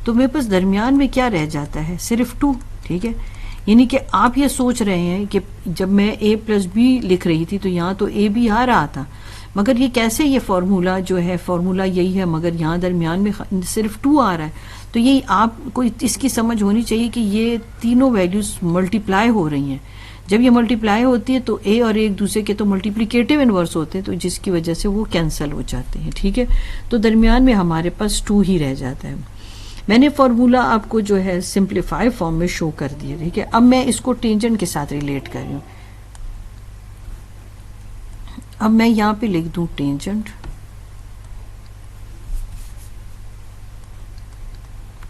तो मेरे पास दरमियान में क्या रह जाता है? सिर्फ 2, ठीक है। यानी कि आप ये सोच रहे हैं कि जब मैं a प्लस बी लिख रही थी तो यहाँ तो a भी आ रहा था, मगर ये कैसे, ये फार्मूला जो है फार्मूला यही है, मगर यहाँ दरमियान में सिर्फ 2 आ रहा है। तो ये आपको इसकी समझ होनी चाहिए कि ये तीनों वैल्यूज मल्टीप्लाई हो रही हैं। जब ये मल्टीप्लाई होती है तो a और a एक दूसरे के तो मल्टीप्लिकेटिव इनवर्स होते हैं, तो जिसकी वजह से वो कैंसिल हो जाते हैं, ठीक है। तो दरमियान में हमारे पास 2 ही रह जाता है। मैंने फार्मूला आपको जो है सिंप्लीफाई फॉर्म में शो कर दिया, ठीक है। अब मैं इसको टेंजेंट के साथ रिलेट कर रही हूँ। अब मैं यहाँ पे लिख दूं टेंजेंट,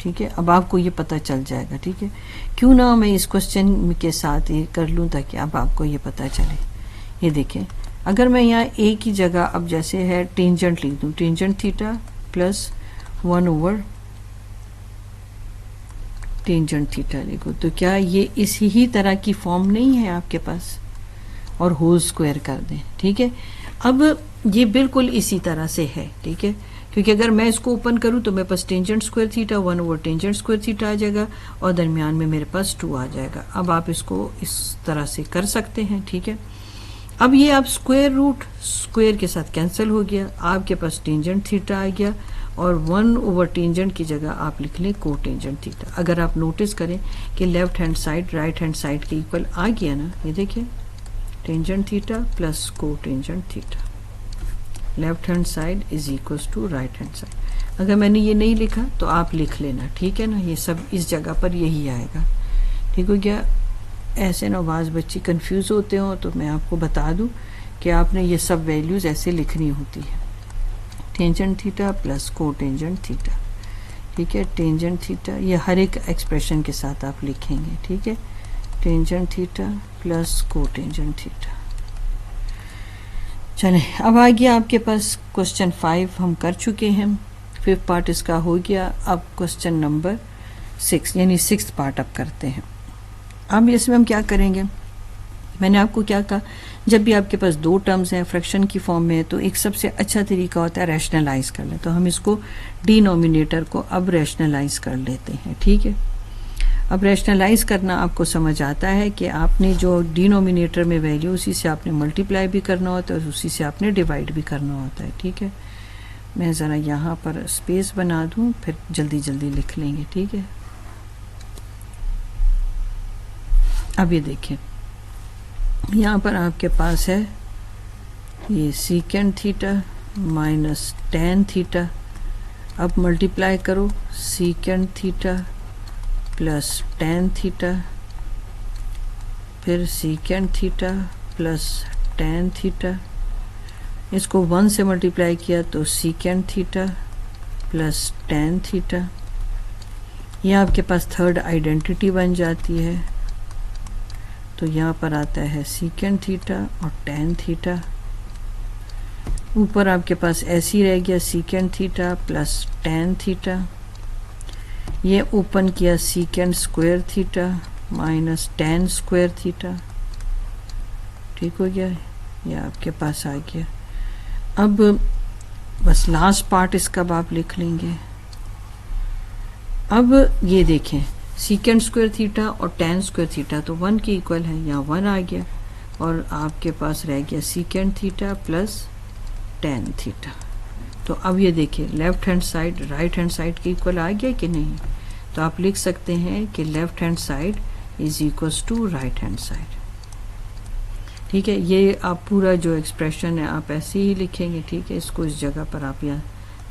ठीक है। अब आपको ये पता चल जाएगा, ठीक है। क्यों ना मैं इस क्वेश्चन के साथ ये कर लूँ ताकि अब आपको ये पता चले। ये देखें, अगर मैं यहाँ a की जगह अब जैसे है टेंजेंट लिख दूं, tangent theta plus 1/, tangent theta लिखो, तो क्या ये इसी ही तरह की फॉर्म नहीं है आपके पास? और होल स्क्वायर कर दें, ठीक है। अब ये बिल्कुल इसी तरह से है, ठीक है, क्योंकि अगर मैं इसको ओपन करूं तो मेरे पास tangent square theta 1/, tangent square theta आ जाएगा और दरमियान में मेरे पास 2 आ जाएगा। अब आप इसको इस तरह से कर सकते हैं, ठीक है। अब ये आप स्क्वायर रूट स्क्वायर के साथ कैंसिल हो गया, आपके पास टेंजेंट थीटा आ गया और 1/, टेंजेंट की जगह आप लिख लें को टेंजेंट थीटा। अगर आप नोटिस करें कि left hand side right hand side के इक्वल आ गया ना, ये देखिए tangent theta plus cotangent theta, left hand side is equals to right hand side. अगर मैंने ये नहीं लिखा तो आप लिख लेना, ठीक है ना। ये सब इस जगह पर यही आएगा, ठीक हो गया। ऐसे ना बाज़ बच्चे कंफ्यूज होते हो, तो मैं आपको बता दूं कि आपने ये सब वैल्यूज़ ऐसे लिखनी होती है। Tangent theta plus cotangent theta, ठीक है। टेंजेंट थीटा ये हर एक एक्सप्रेशन के साथ आप लिखेंगे, ठीक है। Tangent theta plus cotangent theta. चलें, अब आ गया आपके पास क्वेश्चन 5 हम कर चुके हैं, 5th पार्ट इसका हो गया। अब क्वेश्चन नंबर 6 यानी 6th पार्ट अब करते हैं। अब इसमें हम क्या करेंगे, मैंने आपको क्या कहा, जब भी आपके पास 2 टर्म्स हैं फ्रैक्शन की फॉर्म में, तो एक सबसे अच्छा तरीका होता है रैशनलाइज कर ले। तो हम इसको डिनोमिनेटर को अब रैशनलाइज कर लेते हैं, ठीक है। अब रैशनलाइज करना आपको समझ आता है कि आपने जो डिनोमिनेटर में वैल्यू उसी से आपने मल्टीप्लाई भी करना होता है और उसी से आपने डिवाइड भी करना होता है, ठीक है। मैं ज़रा यहाँ पर स्पेस बना दूँ, फिर जल्दी जल्दी लिख लेंगे, ठीक है। अब ये देखिए, यहाँ पर आपके पास है ये secant theta minus tan theta. अब मल्टीप्लाई करो, secant theta plus tan theta, फिर secant theta plus tan theta. इसको 1 से मल्टीप्लाई किया तो secant theta plus tan theta. ये आपके पास थर्ड आइडेंटिटी बन जाती है, तो यहाँ पर आता है सीकेंड थीटा और टेन थीटा। ऊपर आपके पास ऐसे ही रह गया secant theta plus tan theta. ये ओपन किया सीकेंड square theta minus ten square theta, ठीक हो गया। ये आपके पास आ गया। अब बस लास्ट पार्ट इसका आप लिख लेंगे। अब ये देखें, सीकेंड स्क्वायर थीटा और टेन स्क्वायर थीटा तो 1 के इक्वल है, यहाँ 1 आ गया और आपके पास रह गया secant theta plus tan theta. तो अब ये देखिए left hand side right hand side के इक्वल आ गया कि नहीं, तो आप लिख सकते हैं कि left hand side is equals to right hand side, ठीक है। ये आप पूरा जो एक्सप्रेशन है आप ऐसे ही लिखेंगे, ठीक है। इसको इस जगह पर आप यहाँ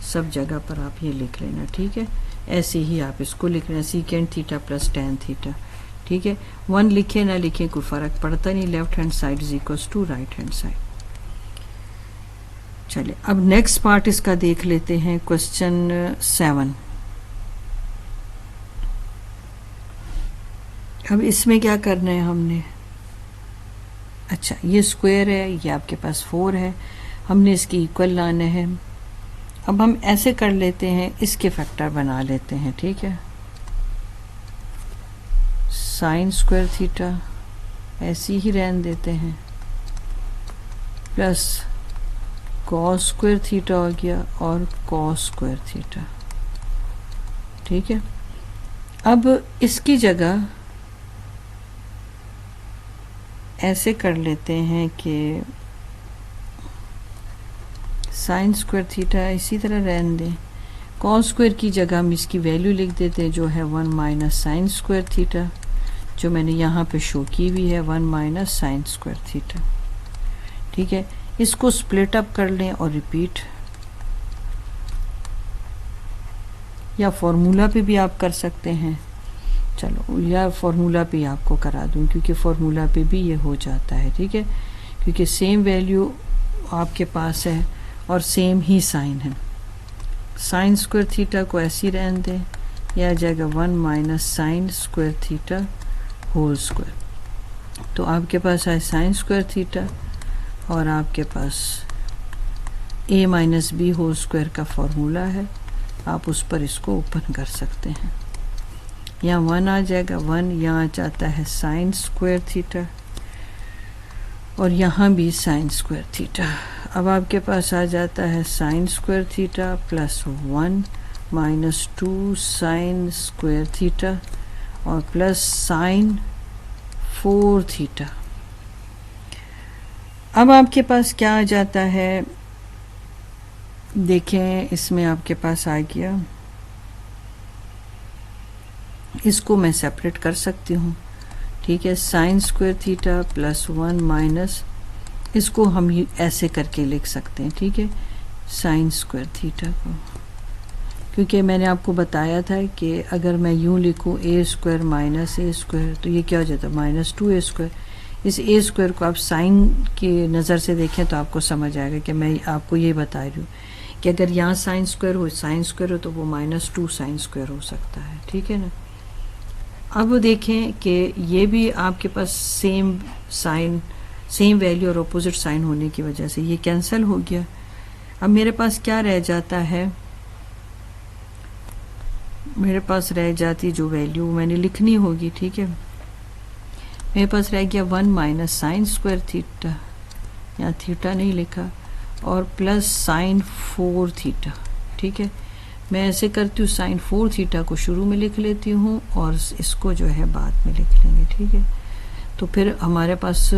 सब जगह पर आप ये लिख लेना, ठीक है। ऐसे ही आप इसको लिख लेना, सीकेंड थीटा प्लस टेन थीटा, ठीक है, 1 लिखे ना लिखे कोई फ़र्क पड़ता नहीं, left hand side is equals to right hand side. चलिए अब नेक्स्ट पार्ट इसका देख लेते हैं, क्वेश्चन 7। अब इसमें क्या करना है हमने, अच्छा ये स्क्वायर है, ये आपके पास 4 है, हमने इसके इक्वल लाना है। अब हम ऐसे कर लेते हैं, इसके फैक्टर बना लेते हैं, ठीक है, साइन स्क्वायर थीटा ऐसी ही रहने देते हैं, प्लस कॉस स्क्वायर थीटा हो गया और कॉस स्क्वायर थीटा, ठीक है। अब इसकी जगह ऐसे कर लेते हैं कि साइन स्क्वायर थीटा इसी तरह रहने दें, कॉस स्क्वायर की जगह हम इसकी वैल्यू लिख देते हैं जो है 1 माइनस साइन स्क्वायर थीटा, जो मैंने यहाँ पे शो की हुई है 1 माइनस साइन स्क्वायर थीटा, ठीक है। इसको स्प्लिट अप कर लें और रिपीट, या फॉर्मूला पे भी आप कर सकते हैं, चलो या फॉर्मूला पे आपको करा दूं क्योंकि फॉर्मूला पे भी ये हो जाता है, ठीक है, क्योंकि सेम वैल्यू आपके पास है और सेम ही साइन है। साइन स्क्वायर थीटा को ऐसी रहने दें, यह आ जाएगा 1 minus sine square theta whole square. तो आपके पास है साइन स्क्वायर थीटा और आपके पास a minus B whole square का फॉर्मूला है, आप उस पर इसको ओपन कर सकते हैं। यहाँ 1 आ जाएगा, 1 यहाँ जाता है साइन स्क्वायर थीटा और यहाँ भी साइन स्क्वायर थीटा। अब आपके पास आ जाता है sine square theta plus 1 minus 2 sign square theta और प्लस साइन 4 थीटा। अब आपके पास क्या आ जाता है, देखें इसमें आपके पास आ गया, इसको मैं सेपरेट कर सकती हूँ, ठीक है, sine square theta plus 1 minus, इसको हम ऐसे करके लिख सकते हैं, ठीक है, साइन स्क्वायर थीटा को, क्योंकि मैंने आपको बताया था कि अगर मैं यूँ लिखूँ a square minus a square तो ये क्या हो जाता है माइनस 2a स्क्वायर। इस a स्क्वायर को आप साइन की नज़र से देखें तो आपको समझ आएगा कि मैं आपको ये बता रही हूँ कि अगर यहाँ साइन स्क्वायर हो तो वो माइनस 2 साइन स्क्वायर हो सकता है, ठीक है ना। अब देखें कि ये भी आपके पास सेम साइन, सेम वैल्यू और अपोजिट साइन होने की वजह से ये कैंसिल हो गया। अब मेरे पास क्या रह जाता है, मेरे पास रह जाती जो वैल्यू मैंने लिखनी होगी, ठीक है, मेरे पास रह गया 1 माइनस साइन स्क्वायर थीटा, यहाँ थीटा नहीं लिखा, और प्लस साइन 4 थीटा, ठीक है। मैं ऐसे करती हूँ, साइन 4 थीटा को शुरू में लिख लेती हूँ और इसको जो है बाद में लिख लेंगे, ठीक है। तो फिर हमारे पास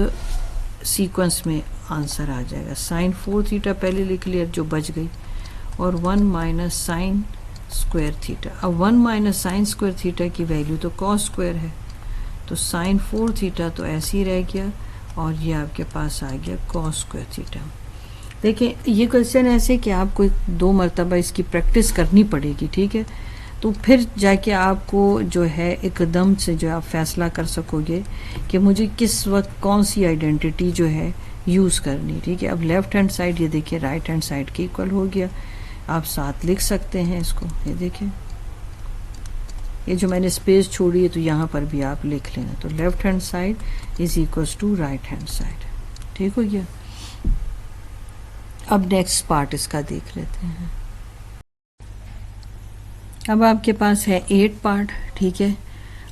सीक्वेंस में आंसर आ जाएगा, साइन 4 थीटा पहले लिख लिया जो बच गई, और 1 माइनस साइन स्क्वायर थीटा। अब 1 माइनस साइन स्क्वायर थीटा की वैल्यू तो कॉस स्क्वायर है, तो साइन 4 थीटा तो ऐसे ही रह गया और ये आपके पास आ गया कॉस स्क्वायर थीटा। देखिए ये क्वेश्चन ऐसे कि आपको 2 मरतबा इसकी प्रैक्टिस करनी पड़ेगी, ठीक है, तो फिर जाके आपको जो है एकदम से जो आप फैसला कर सकोगे कि मुझे किस वक्त कौन सी आइडेंटिटी जो है यूज़ करनी, ठीक है। अब लेफ़्ट हैंड साइड ये देखिए राइट हैंड साइड के इक्वल हो गया, आप साथ लिख सकते हैं इसको, ये देखिए ये जो मैंने स्पेस छोड़ी है तो यहाँ पर भी आप लिख लेना, तो left hand side is equals to right hand side, ठीक हो गया। अब नेक्स्ट पार्ट इसका देख लेते हैं। अब आपके पास है 8 पार्ट, ठीक है।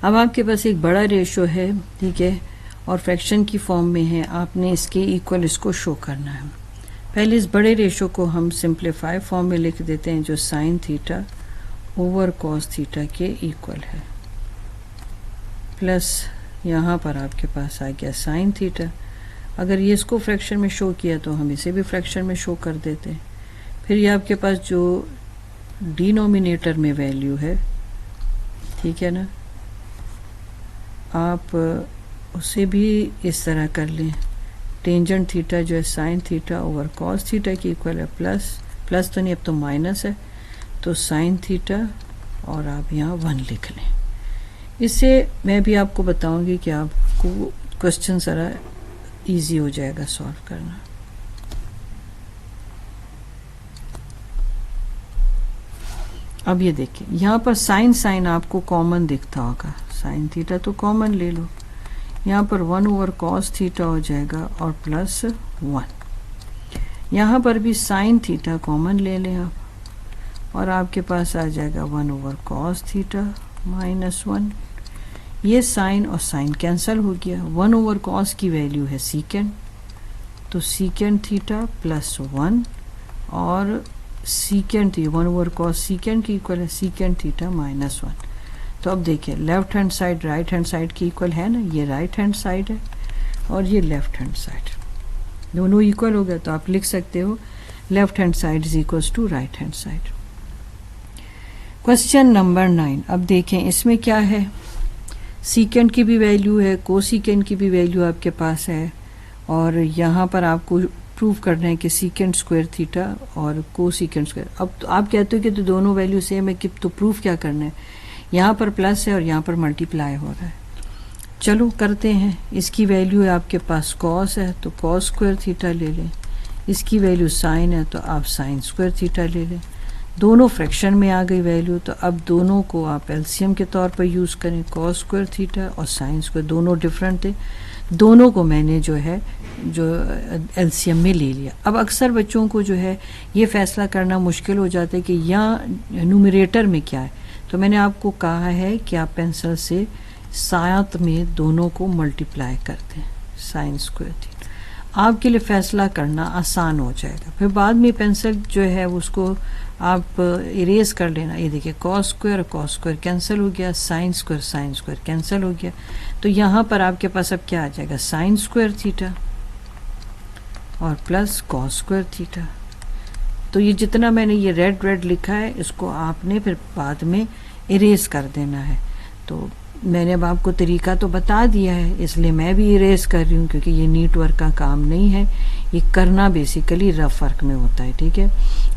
अब आपके पास एक बड़ा रेशो है, ठीक है, और फ्रैक्शन की फॉर्म में है, आपने इसके इक्वल इसको शो करना है। पहले इस बड़े रेशो को हम सिंप्लीफाई फॉर्म में लिख देते हैं जो sine theta over cos theta के इक्वल है, प्लस यहाँ पर आपके पास आ गया साइन थीटा। अगर ये इसको फ्रैक्शन में शो किया तो हम इसे भी फ्रैक्शन में शो कर देते हैं। फिर ये आपके पास जो डिनोमिनेटर में वैल्यू है, ठीक है ना, आप उसे भी इस तरह कर लें, टेंजेंट थीटा जो है sine theta over cos theta की इक्वल है, प्लस तो नहीं अब तो माइनस है, तो साइन थीटा और आप यहाँ 1 लिख लें। इससे मैं भी आपको बताऊंगी कि आपको क्वेश्चन ज़रा इजी हो जाएगा सॉल्व करना। अब ये देखिए यहाँ पर साइन आपको कॉमन दिखता होगा, साइन थीटा तो कॉमन ले लो, यहाँ पर 1/cos थीटा हो जाएगा और प्लस 1। यहाँ पर भी साइन थीटा कॉमन ले लें आप और आपके पास आ जाएगा 1/cos थीटा माइनस 1। ये साइन और साइन कैंसिल हो गया। 1/cos की वैल्यू है सीकेंड, तो सीकेंड थीटा प्लस 1 और सीकेंड थी 1/cos सीकेंड की इक्वल है सीकेंड थीटा माइनस 1। तो अब देखिए left hand side right hand side की इक्वल है ना, ये राइट हैंड साइड है और ये लेफ्ट हैंड साइड, दोनों इक्वल हो गया। तो आप लिख सकते हो left hand side is equals to right hand side. Question number 9। अब देखें इसमें क्या है, सीकेंड की भी वैल्यू है, कोसीकेंड की भी वैल्यू आपके पास है और यहाँ पर आपको प्रूव करना है कि सीकेंड स्क्वायर थीटा और कोसीकेंड स्क्वायर। अब तो आप कहते हो कि तो दोनों वैल्यू सेम है, कि तो प्रूफ क्या करना है, यहाँ पर प्लस है और यहाँ पर मल्टीप्लाई हो रहा है। चलो करते हैं। इसकी वैल्यू है आपके पास कॉस है तो कॉस स्क्वायर थीटा ले लें, इसकी वैल्यू साइन है तो आप साइन स्क्वायर थीटा ले लें। दोनों फ्रैक्शन में आ गई वैल्यू, तो अब दोनों को आप एलसीएम के तौर पर यूज़ करें। कॉस स्क्वायर थीटा और साइन स्क्वायर दोनों डिफरेंट थे, दोनों को मैंने जो है जो एलसीएम में ले लिया। अब अक्सर बच्चों को जो है ये फैसला करना मुश्किल हो जाता है कि यहाँ न्यूमरेटर में क्या है, तो मैंने आपको कहा है कि आप पेंसिल से साथ में दोनों को मल्टीप्लाई करते हैं, साइन स्क्वायर थीटा। आपके लिए फैसला करना आसान हो जाएगा। फिर बाद में पेंसिल जो है उसको आप इरेज कर लेना। ये देखिए कॉस स्क्वायर कैंसिल हो गया, साइन स्क्वायर कैंसिल हो गया। तो यहाँ पर आपके पास अब क्या आ जाएगा, साइन स्क्वायर थीटा और प्लस कॉस स्क्वायर थीटा। तो ये जितना मैंने ये रेड लिखा है इसको आपने फिर बाद में इरेज कर देना है। तो मैंने अब आपको तरीका तो बता दिया है, इसलिए मैं भी इरेज कर रही हूँ क्योंकि ये नीट वर्क का काम नहीं है, ये करना बेसिकली रफ वर्क में होता है, ठीक है।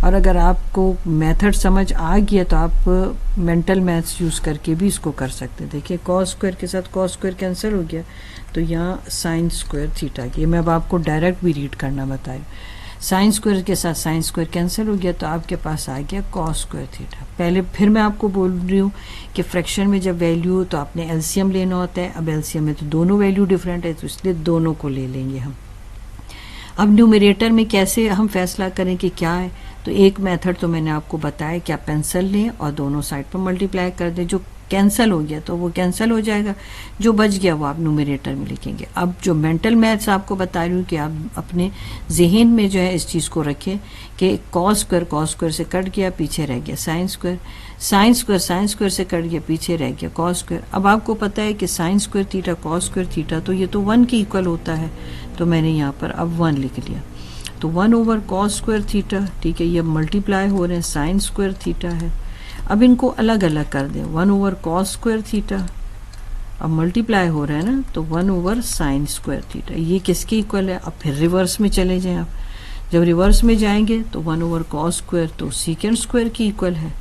और अगर आपको मेथड समझ आ गया तो आप मेंटल मैथ्स यूज़ करके भी इसको कर सकते हैं। देखिए कॉस स्क्वायर के साथ कॉस स्क्वायर कैंसिल हो गया, तो यहाँ साइन स्क्वायर थीटा की मैं अब आपको डायरेक्ट भी रीड करना बताया। साइन स्क्वायर के साथ साइन स्क्वायर कैंसिल हो गया, तो आपके पास आ गया कॉस स्क्वायर थीटा। पहले फिर मैं आपको बोल रही हूँ कि फ्रैक्शन में जब वैल्यू हो तो आपने एलसीएम लेना होता है। अब एलसीएम में तो दोनों वैल्यू डिफरेंट है, तो इसलिए दोनों को ले लेंगे हम। अब न्यूमरेटर में कैसे हम फैसला करें कि क्या है, तो एक मेथड तो मैंने आपको बताया कि आप पेंसिल लें और दोनों साइड पर मल्टीप्लाई कर दें। जो कैंसिल हो गया तो वो कैंसिल हो जाएगा, जो बच गया वो आप न्यूमरेटर में लिखेंगे। अब जो मेंटल मैथ्स आपको बता रही हूँ कि आप अपने जहन में जो है इस चीज़ को रखें कि कॉस स्क्वायर से कट गया, पीछे रह गया साइन स्क्वायर से कट गया, पीछे रह गया कॉस स्क्वायर। अब आपको पता है कि sign square theta cos square theta तो ये तो 1 के इक्वल होता है, तो मैंने यहाँ पर अब 1 लिख लिया। तो 1/cos स्क्वायर थीटा, ठीक है, ये मल्टीप्लाई हो रहे हैं, साइन स्क्वायर थीटा है। अब इनको अलग अलग कर दें, 1/cos स्क्वायर थीटा अब मल्टीप्लाई हो रहा है ना, तो 1/sin स्क्वायर थीटा, ये किसके इक्वल है। अब फिर रिवर्स में चले जाएं आप, जब रिवर्स में जाएंगे तो 1/cos स्क्वायर तो सीकेंड स्क्वायर की इक्वल है,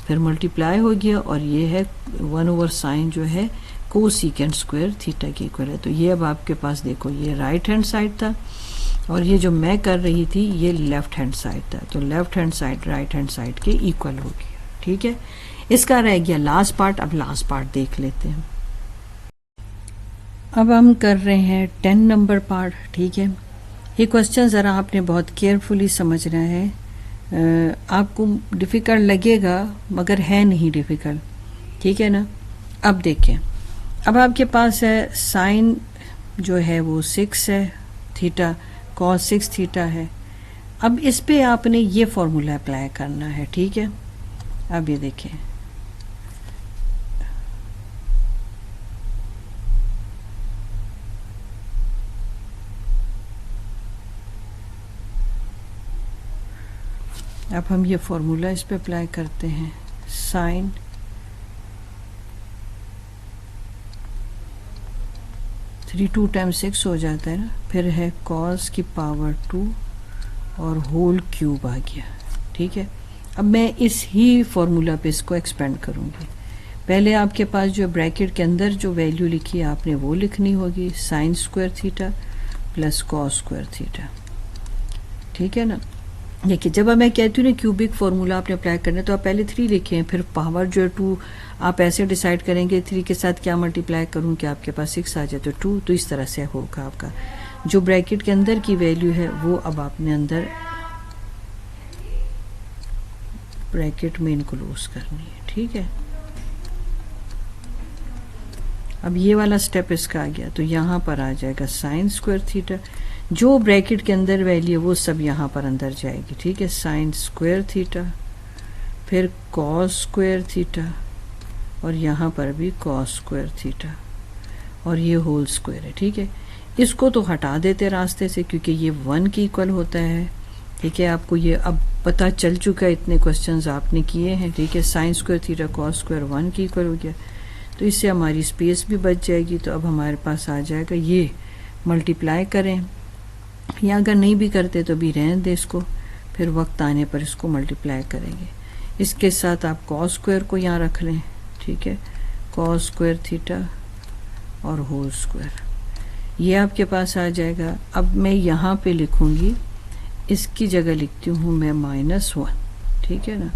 फिर मल्टीप्लाई हो गया और ये है 1/sin जो है कोसीकेंड स्क्वायर थीटा की इक्वल है। तो ये अब आपके पास देखो ये राइट हैंड साइड था और ये जो मैं कर रही थी ये लेफ्ट हैंड साइड था, तो left hand side right hand side के इक्वल हो गया, ठीक है। इसका रह गया लास्ट पार्ट। अब लास्ट पार्ट देख लेते हैं। अब हम कर रहे हैं 10 नंबर पार्ट, ठीक है। ये क्वेश्चन ज़रा आपने बहुत केयरफुली समझना है, आपको डिफ़िकल्ट लगेगा मगर है नहीं डिफ़िकल्ट, ठीक है ना। अब देखें, अब आपके पास है साइन जो है वो 6 है थीटा, कॉस 6 थीटा है। अब इस पे आपने ये फॉर्मूला अप्लाई करना है, ठीक है। अब ये देखें, अब हम ये फॉर्मूला इस पे अप्लाई करते हैं। साइन 3 2 टाइम्स 6 हो जाता है ना, फिर है कॉस की पावर 2 और होल क्यूब आ गया, ठीक है। अब मैं इस ही फॉर्मूला पे इसको एक्सपेंड करूँगी। पहले आपके पास जो ब्रैकेट के अंदर जो वैल्यू लिखी है आपने वो लिखनी होगी, sign square theta plus cos square theta, ठीक है ना। देखिए जब मैं कहती हूँ ना क्यूबिक फॉर्मूला आपने अप्लाई करना है तो आप पहले 3 लिखें, फिर पावर जो है 2 आप ऐसे डिसाइड करेंगे 3 के साथ क्या मल्टीप्लाई करूँ कि आपके पास 6 आ जाए तो 2, तो इस तरह से होगा आपका जो ब्रैकेट के अंदर की वैल्यू है वो अब आपने अंदर ब्रैकेट में इनक्लोज करनी है, ठीक है। अब ये वाला स्टेप इसका आ गया तो यहाँ पर आ जाएगा साइन स्क्वायर थीटा, जो ब्रैकेट के अंदर वैल्यू है वो सब यहाँ पर अंदर जाएगी, ठीक है। साइन स्क्वायर थीटा, फिर कॉस स्क्वायर थीटा, और यहाँ पर भी कॉस स्क्वायर थीटा, और ये होल स्क्वायर है, ठीक है। इसको तो हटा देते रास्ते से क्योंकि ये 1 के इक्वल होता है, ठीक है। आपको ये अब पता चल चुका है, इतने क्वेश्चंस आपने किए हैं, ठीक है। Sine square theta cos square 1 के इक्वल हो गया, तो इससे हमारी स्पेस भी बच जाएगी। तो अब हमारे पास आ जाएगा ये मल्टीप्लाई करें, या अगर नहीं भी करते तो भी रहने दें इसको, फिर वक्त आने पर इसको मल्टीप्लाई करेंगे। इसके साथ आप कॉस स्क्वायर को यहाँ रख लें, ठीक है। कॉस स्क्वायर थीटा और होल स्क्वायर ये आपके पास आ जाएगा। अब मैं यहाँ पे लिखूँगी, इसकी जगह लिखती हूँ मैं -1, ठीक है ना।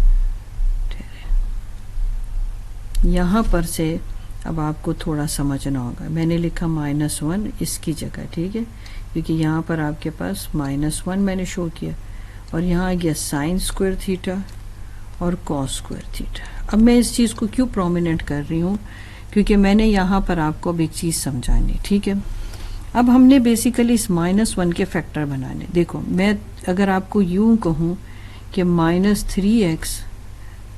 यहाँ पर से अब आपको थोड़ा समझना होगा, मैंने लिखा -1 इसकी जगह, ठीक है, क्योंकि यहाँ पर आपके पास -1 मैंने शो किया, और यहाँ आ गया साइन स्क्वायर थीटा और कॉस स्क्वायर थीटा। अब मैं इस चीज़ को क्यों प्रोमिनेंट कर रही हूँ, क्योंकि मैंने यहाँ पर आपको अब एक चीज़ समझानी, ठीक है। अब हमने बेसिकली इस -1 के फैक्टर बनाने। देखो मैं अगर आपको यूँ कहूँ कि -3x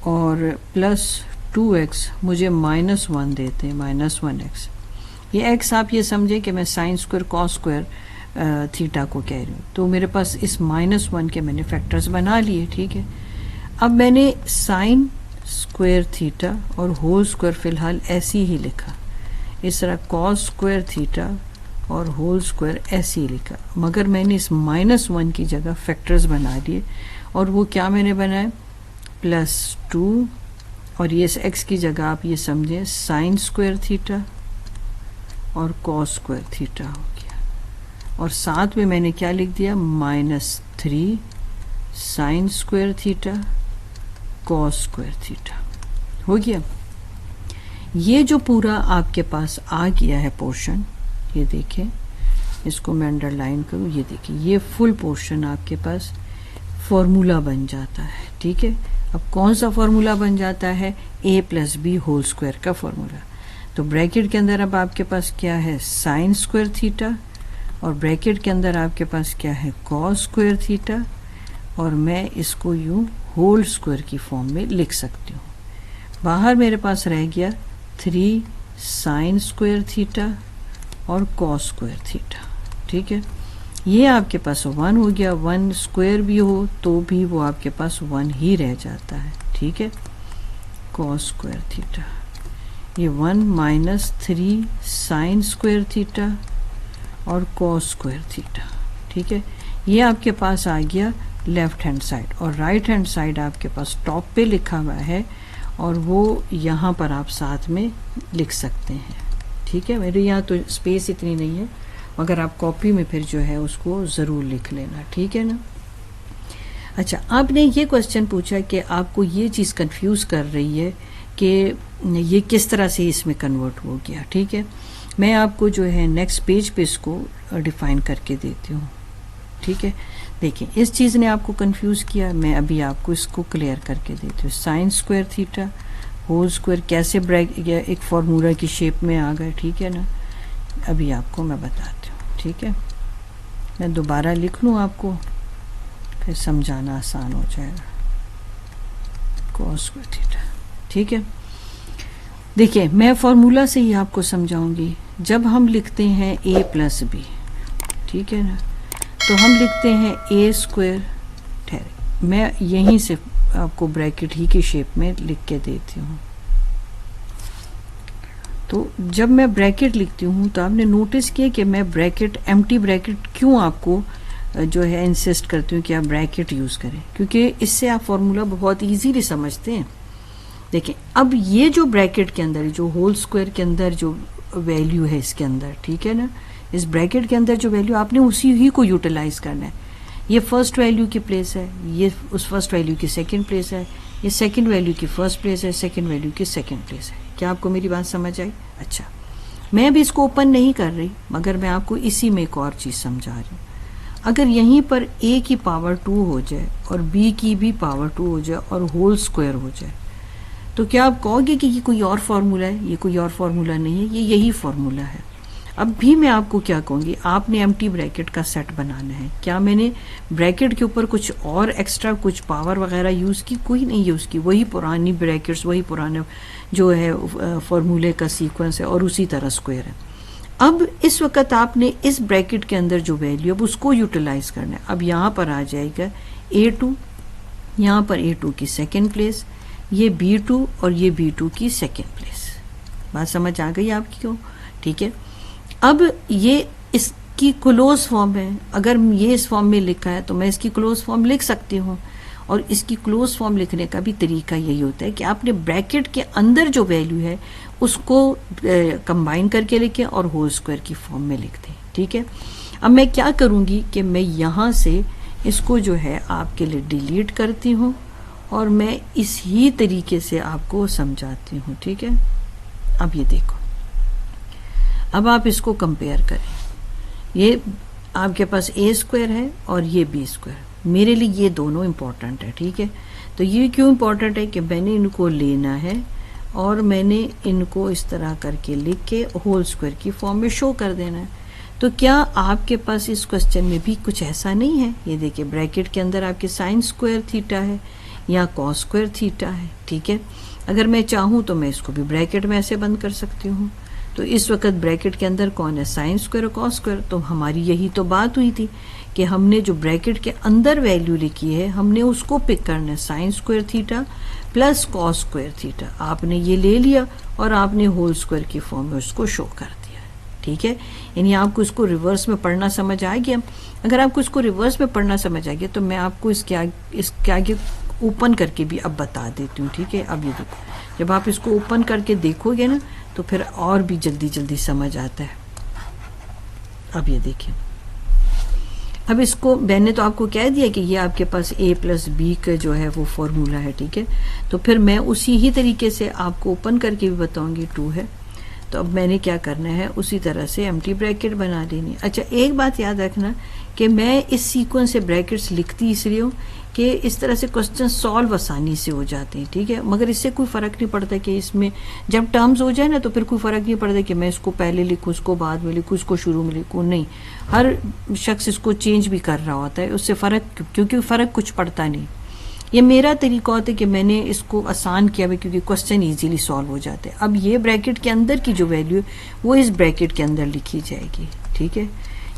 और +2x मुझे -1 देते हैं, -1x, ये x आप ये समझें कि मैं sign square cos square theta को कह रही हूँ, तो मेरे पास इस -1 के मैंने फैक्टर्स बना लिए, ठीक है। अब मैंने साइन स्क्वायर थीटा और होल स्क्वायर फिलहाल ऐसे ही लिखा, इस तरह कॉस स्क्वायर थीटा और होल स्क्वायर ऐसे ही लिखा, मगर मैंने इस -1 की जगह फैक्टर्स बना लिए, और वो क्या मैंने बनाए, +2, और ये x की जगह आप ये समझें साइन स्क्वायर थीटा और कॉस स्क्वायर थीटा हो गया, और साथ में मैंने क्या लिख दिया, -3 sign square theta cos square theta हो गया। ये जो पूरा आपके पास आ गया है पोर्शन, ये देखें, इसको मैं अंडरलाइन करूँ, ये देखिए ये फुल पोर्शन आपके पास फॉर्मूला बन जाता है, ठीक है। अब कौन सा फॉर्मूला बन जाता है, a+b होल स्क्वायर का फॉर्मूला। तो ब्रैकेट के अंदर अब आपके पास क्या है, साइन स्क्वायर थीटा, और ब्रैकेट के अंदर आपके पास क्या है, कॉस स्क्वायर थीटा, और मैं इसको यूँ होल स्क्वायर की फॉर्म में लिख सकती हूँ। बाहर मेरे पास रह गया 3 साइन स्क्वायर थीटा और कॉस स्क्वायर थीटा, ठीक है। ये आपके पास 1 हो गया, 1 स्क्वायर भी हो तो भी वो आपके पास 1 ही रह जाता है, ठीक है। कॉस स्क्वायर थीटा, ये 1 - 3 साइन स्क्वायर थीटा और कॉस स्क्वायर थीटा, ठीक है। ये आपके पास आ गया लेफ्ट हैंड साइड, और राइट हैंड साइड आपके पास टॉप पे लिखा हुआ है, और वो यहाँ पर आप साथ में लिख सकते हैं, ठीक है। मेरे यहाँ तो स्पेस इतनी नहीं है, मगर आप कॉपी में फिर जो है उसको ज़रूर लिख लेना, ठीक है ना। अच्छा, आपने ये क्वेश्चन पूछा कि आपको ये चीज़ कंफ्यूज कर रही है कि ये किस तरह से इसमें कन्वर्ट हो गया, ठीक है। मैं आपको जो है नेक्स्ट पेज पे इसको डिफ़ाइन करके देती हूँ, ठीक है। देखिए इस चीज़ ने आपको कंफ्यूज किया, मैं अभी आपको इसको क्लियर करके देती हूँ। Sine square theta whole square कैसे ब्रैक एक फार्मूला की शेप में आ गए, ठीक है ना। अभी आपको मैं बताती हूँ, ठीक है। मैं दोबारा लिख लूँ आपको, फिर समझाना आसान हो जाएगा। कॉस स्क्वायर थीटा, ठीक है। देखिए मैं फार्मूला से ही आपको समझाऊंगी। जब हम लिखते हैं a+b, ठीक है ना, तो हम लिखते हैं a स्क्वायर, ठहरे मैं यहीं से आपको ब्रैकेट ही की शेप में लिख के देती हूँ। तो जब मैं ब्रैकेट लिखती हूँ तो आपने नोटिस किया कि मैं ब्रैकेट, एम्प्टी ब्रैकेट क्यों आपको जो है इंसिस्ट करती हूँ कि आप ब्रैकेट यूज़ करें, क्योंकि इससे आप फार्मूला बहुत इजीली समझते हैं। देखें अब ये जो ब्रैकेट के अंदर जो होल स्क्वायर के अंदर जो वैल्यू है इसके अंदर, ठीक है ना, इस ब्रैकेट के अंदर जो वैल्यू आपने उसी ही को यूटिलाइज करना है। ये फर्स्ट वैल्यू की प्लेस है, ये उस फर्स्ट वैल्यू की सेकंड प्लेस है, ये सेकंड वैल्यू की फर्स्ट प्लेस है, सेकंड वैल्यू की सेकंड प्लेस है। क्या आपको मेरी बात समझ आई? अच्छा, मैं अभी इसको ओपन नहीं कर रही, मगर मैं आपको इसी में एक और चीज़ समझा रही हूँ। अगर यहीं पर a की पावर 2 हो जाए और b की भी पावर 2 हो जाए और होल स्क्वायर हो जाए, तो क्या आप कहोगे कि ये कोई और फार्मूला है? ये कोई और फार्मूला नहीं है, ये यही फार्मूला है। अब भी मैं आपको क्या कहूँगी, आपने एम्प्टी ब्रैकेट का सेट बनाना है। क्या मैंने ब्रैकेट के ऊपर कुछ और एक्स्ट्रा कुछ पावर वगैरह यूज़ की? कोई नहीं यूज़ की। वही पुरानी ब्रैकेट्स, वही पुराने जो है फार्मूले का सीक्वेंस है और उसी तरह स्क्वायर है। अब इस वक्त आपने इस ब्रैकेट के अंदर जो वैल्यू अब उसको यूटिलाइज करना है। अब यहाँ पर आ जाएगा a2, यहाँ पर a2 की सेकेंड प्लेस, ये b2 और ये b2 की सेकेंड प्लेस। बात समझ आ गई आपकी क्यों? ठीक है। अब ये इसकी क्लोज फॉर्म है। अगर ये इस फॉर्म में लिखा है तो मैं इसकी क्लोज फॉर्म लिख सकती हूँ, और इसकी क्लोज फॉर्म लिखने का भी तरीका यही होता है कि आपने ब्रैकेट के अंदर जो वैल्यू है उसको कंबाइन करके लिखें और होल स्क्वायर की फॉर्म में लिख दें। ठीक है। अब मैं क्या करूँगी कि मैं यहाँ से इसको जो है आपके लिए डिलीट करती हूँ और मैं इस ही तरीके से आपको समझाती हूँ। ठीक है। अब ये देखो, अब आप इसको कंपेयर करें। ये आपके पास a स्क्वायर है और ये b स्क्वायर। मेरे लिए ये दोनों इम्पॉर्टेंट है। ठीक है। तो ये क्यों इम्पॉर्टेंट है कि मैंने इनको लेना है और मैंने इनको इस तरह करके लिख के होल स्क्वायर की फॉर्म में शो कर देना है। तो क्या आपके पास इस क्वेश्चन में भी कुछ ऐसा नहीं है? ये देखिए, ब्रैकेट के अंदर आपके साइन स्क्वायर थीटा है या कॉस स्क्वायर थीटा है। ठीक है। अगर मैं चाहूँ तो मैं इसको भी ब्रैकेट में ऐसे बंद कर सकती हूँ। तो इस वक्त ब्रैकेट के अंदर कौन है? साइन स्क्वायर और कॉस स्क्वायर। तो हमारी यही तो बात हुई थी कि हमने जो ब्रैकेट के अंदर वैल्यू लिखी है हमने उसको पिक करना है, sine square theta plus cos square theta. आपने ये ले लिया और आपने होल स्क्वायर की फॉर्म में उसको शो कर दिया। ठीक है। यानी आपको इसको रिवर्स में पढ़ना समझ आ गया। अगर आपको इसको रिवर्स में पढ़ना समझ आ गया तो मैं आपको इसके आगे ओपन करके भी अब बता देती हूँ। ठीक है। अब ये देखो, जब आप इसको ओपन करके देखोगे ना तो फिर और भी जल्दी जल्दी समझ आता है। अब ये देखिए, अब इसको मैंने तो आपको कह दिया कि ये आपके पास a प्लस बी का जो है वो फॉर्मूला है। ठीक है। तो फिर मैं उसी ही तरीके से आपको ओपन करके भी बताऊंगी। 2 है तो अब मैंने क्या करना है, उसी तरह से एम्प्टी ब्रैकेट बना देनी। अच्छा, एक बात याद रखना कि मैं इस सीक्वेंस से ब्रैकेट्स लिखती इसलिए हूँ कि इस तरह से क्वेश्चन सॉल्व आसानी से हो जाते हैं। ठीक है। मगर इससे कोई फ़र्क नहीं पड़ता कि इसमें जब टर्म्स हो जाए ना तो फिर कोई फ़र्क नहीं पड़ता कि मैं इसको पहले लिखूँ, उसको बाद में लिखूँ, इसको शुरू में लिखूँ। नहीं, हर शख्स इसको चेंज भी कर रहा होता है, उससे फ़र्क, क्योंकि फ़र्क कुछ पड़ता नहीं। ये मेरा तरीका होता है कि मैंने इसको आसान किया है क्योंकि क्वेश्चन इजीली सॉल्व हो जाते हैं। अब ये ब्रैकेट के अंदर की जो वैल्यू है वो इस ब्रैकेट के अंदर लिखी जाएगी। ठीक है।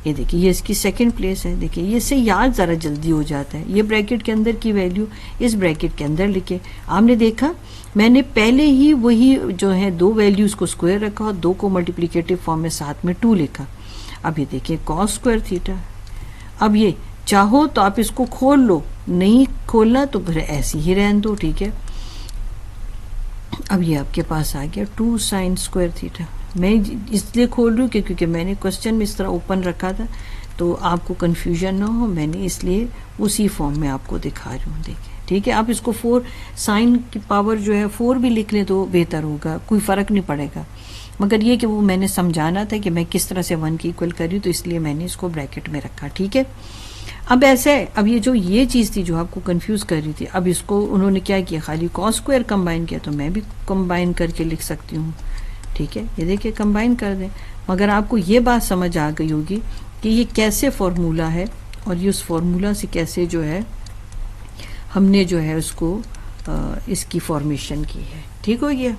ये देखिए, ये इसकी सेकंड प्लेस है। देखिए, ये इससे याद ज़रा जल्दी हो जाता है। ये ब्रैकेट के अंदर की वैल्यू इस ब्रैकेट के अंदर लिखे। आपने देखा मैंने पहले ही वही जो है 2 वैल्यूज़ को स्क्वायर रखा और 2 को मल्टीप्लिकेटिव फॉर्म में साथ में 2 लिखा। अब ये देखिए कॉस स्क्वायर थीटा। अब ये चाहो तो आप इसको खोल लो, नहीं खोलना तो फिर ऐसे ही रहने दो। ठीक है। अब ये आपके पास आ गया 2 साइन स्क्वायर थीटा। मैं इसलिए खोल रही हूँ क्योंकि मैंने क्वेश्चन में इस तरह ओपन रखा था तो आपको कन्फ्यूजन ना हो, मैंने इसलिए उसी फॉर्म में आपको दिखा रही हूँ। देखिए, ठीक है। आप इसको 4 साइन की पावर जो है 4 भी लिख लें तो बेहतर होगा, कोई फ़र्क नहीं पड़ेगा। मगर ये कि वो मैंने समझाना था कि मैं किस तरह से 1 की इक्वल कर रही हूँ, तो इसलिए मैंने इसको ब्रैकेट में रखा। ठीक है। अब ऐसे अब ये चीज़ थी जो आपको कंफ्यूज कर रही थी, अब इसको उन्होंने क्या किया, खाली कॉस स्क्वायर कंबाइन किया, तो मैं भी कंबाइन करके लिख सकती हूँ। ठीक है। ये देखिए कंबाइन कर दें। मगर आपको ये बात समझ आ गई होगी कि ये कैसे फॉर्मूला है और ये उस फॉर्मूला से कैसे जो है हमने जो है उसको इसकी फॉर्मेशन की है। ठीक हो गया।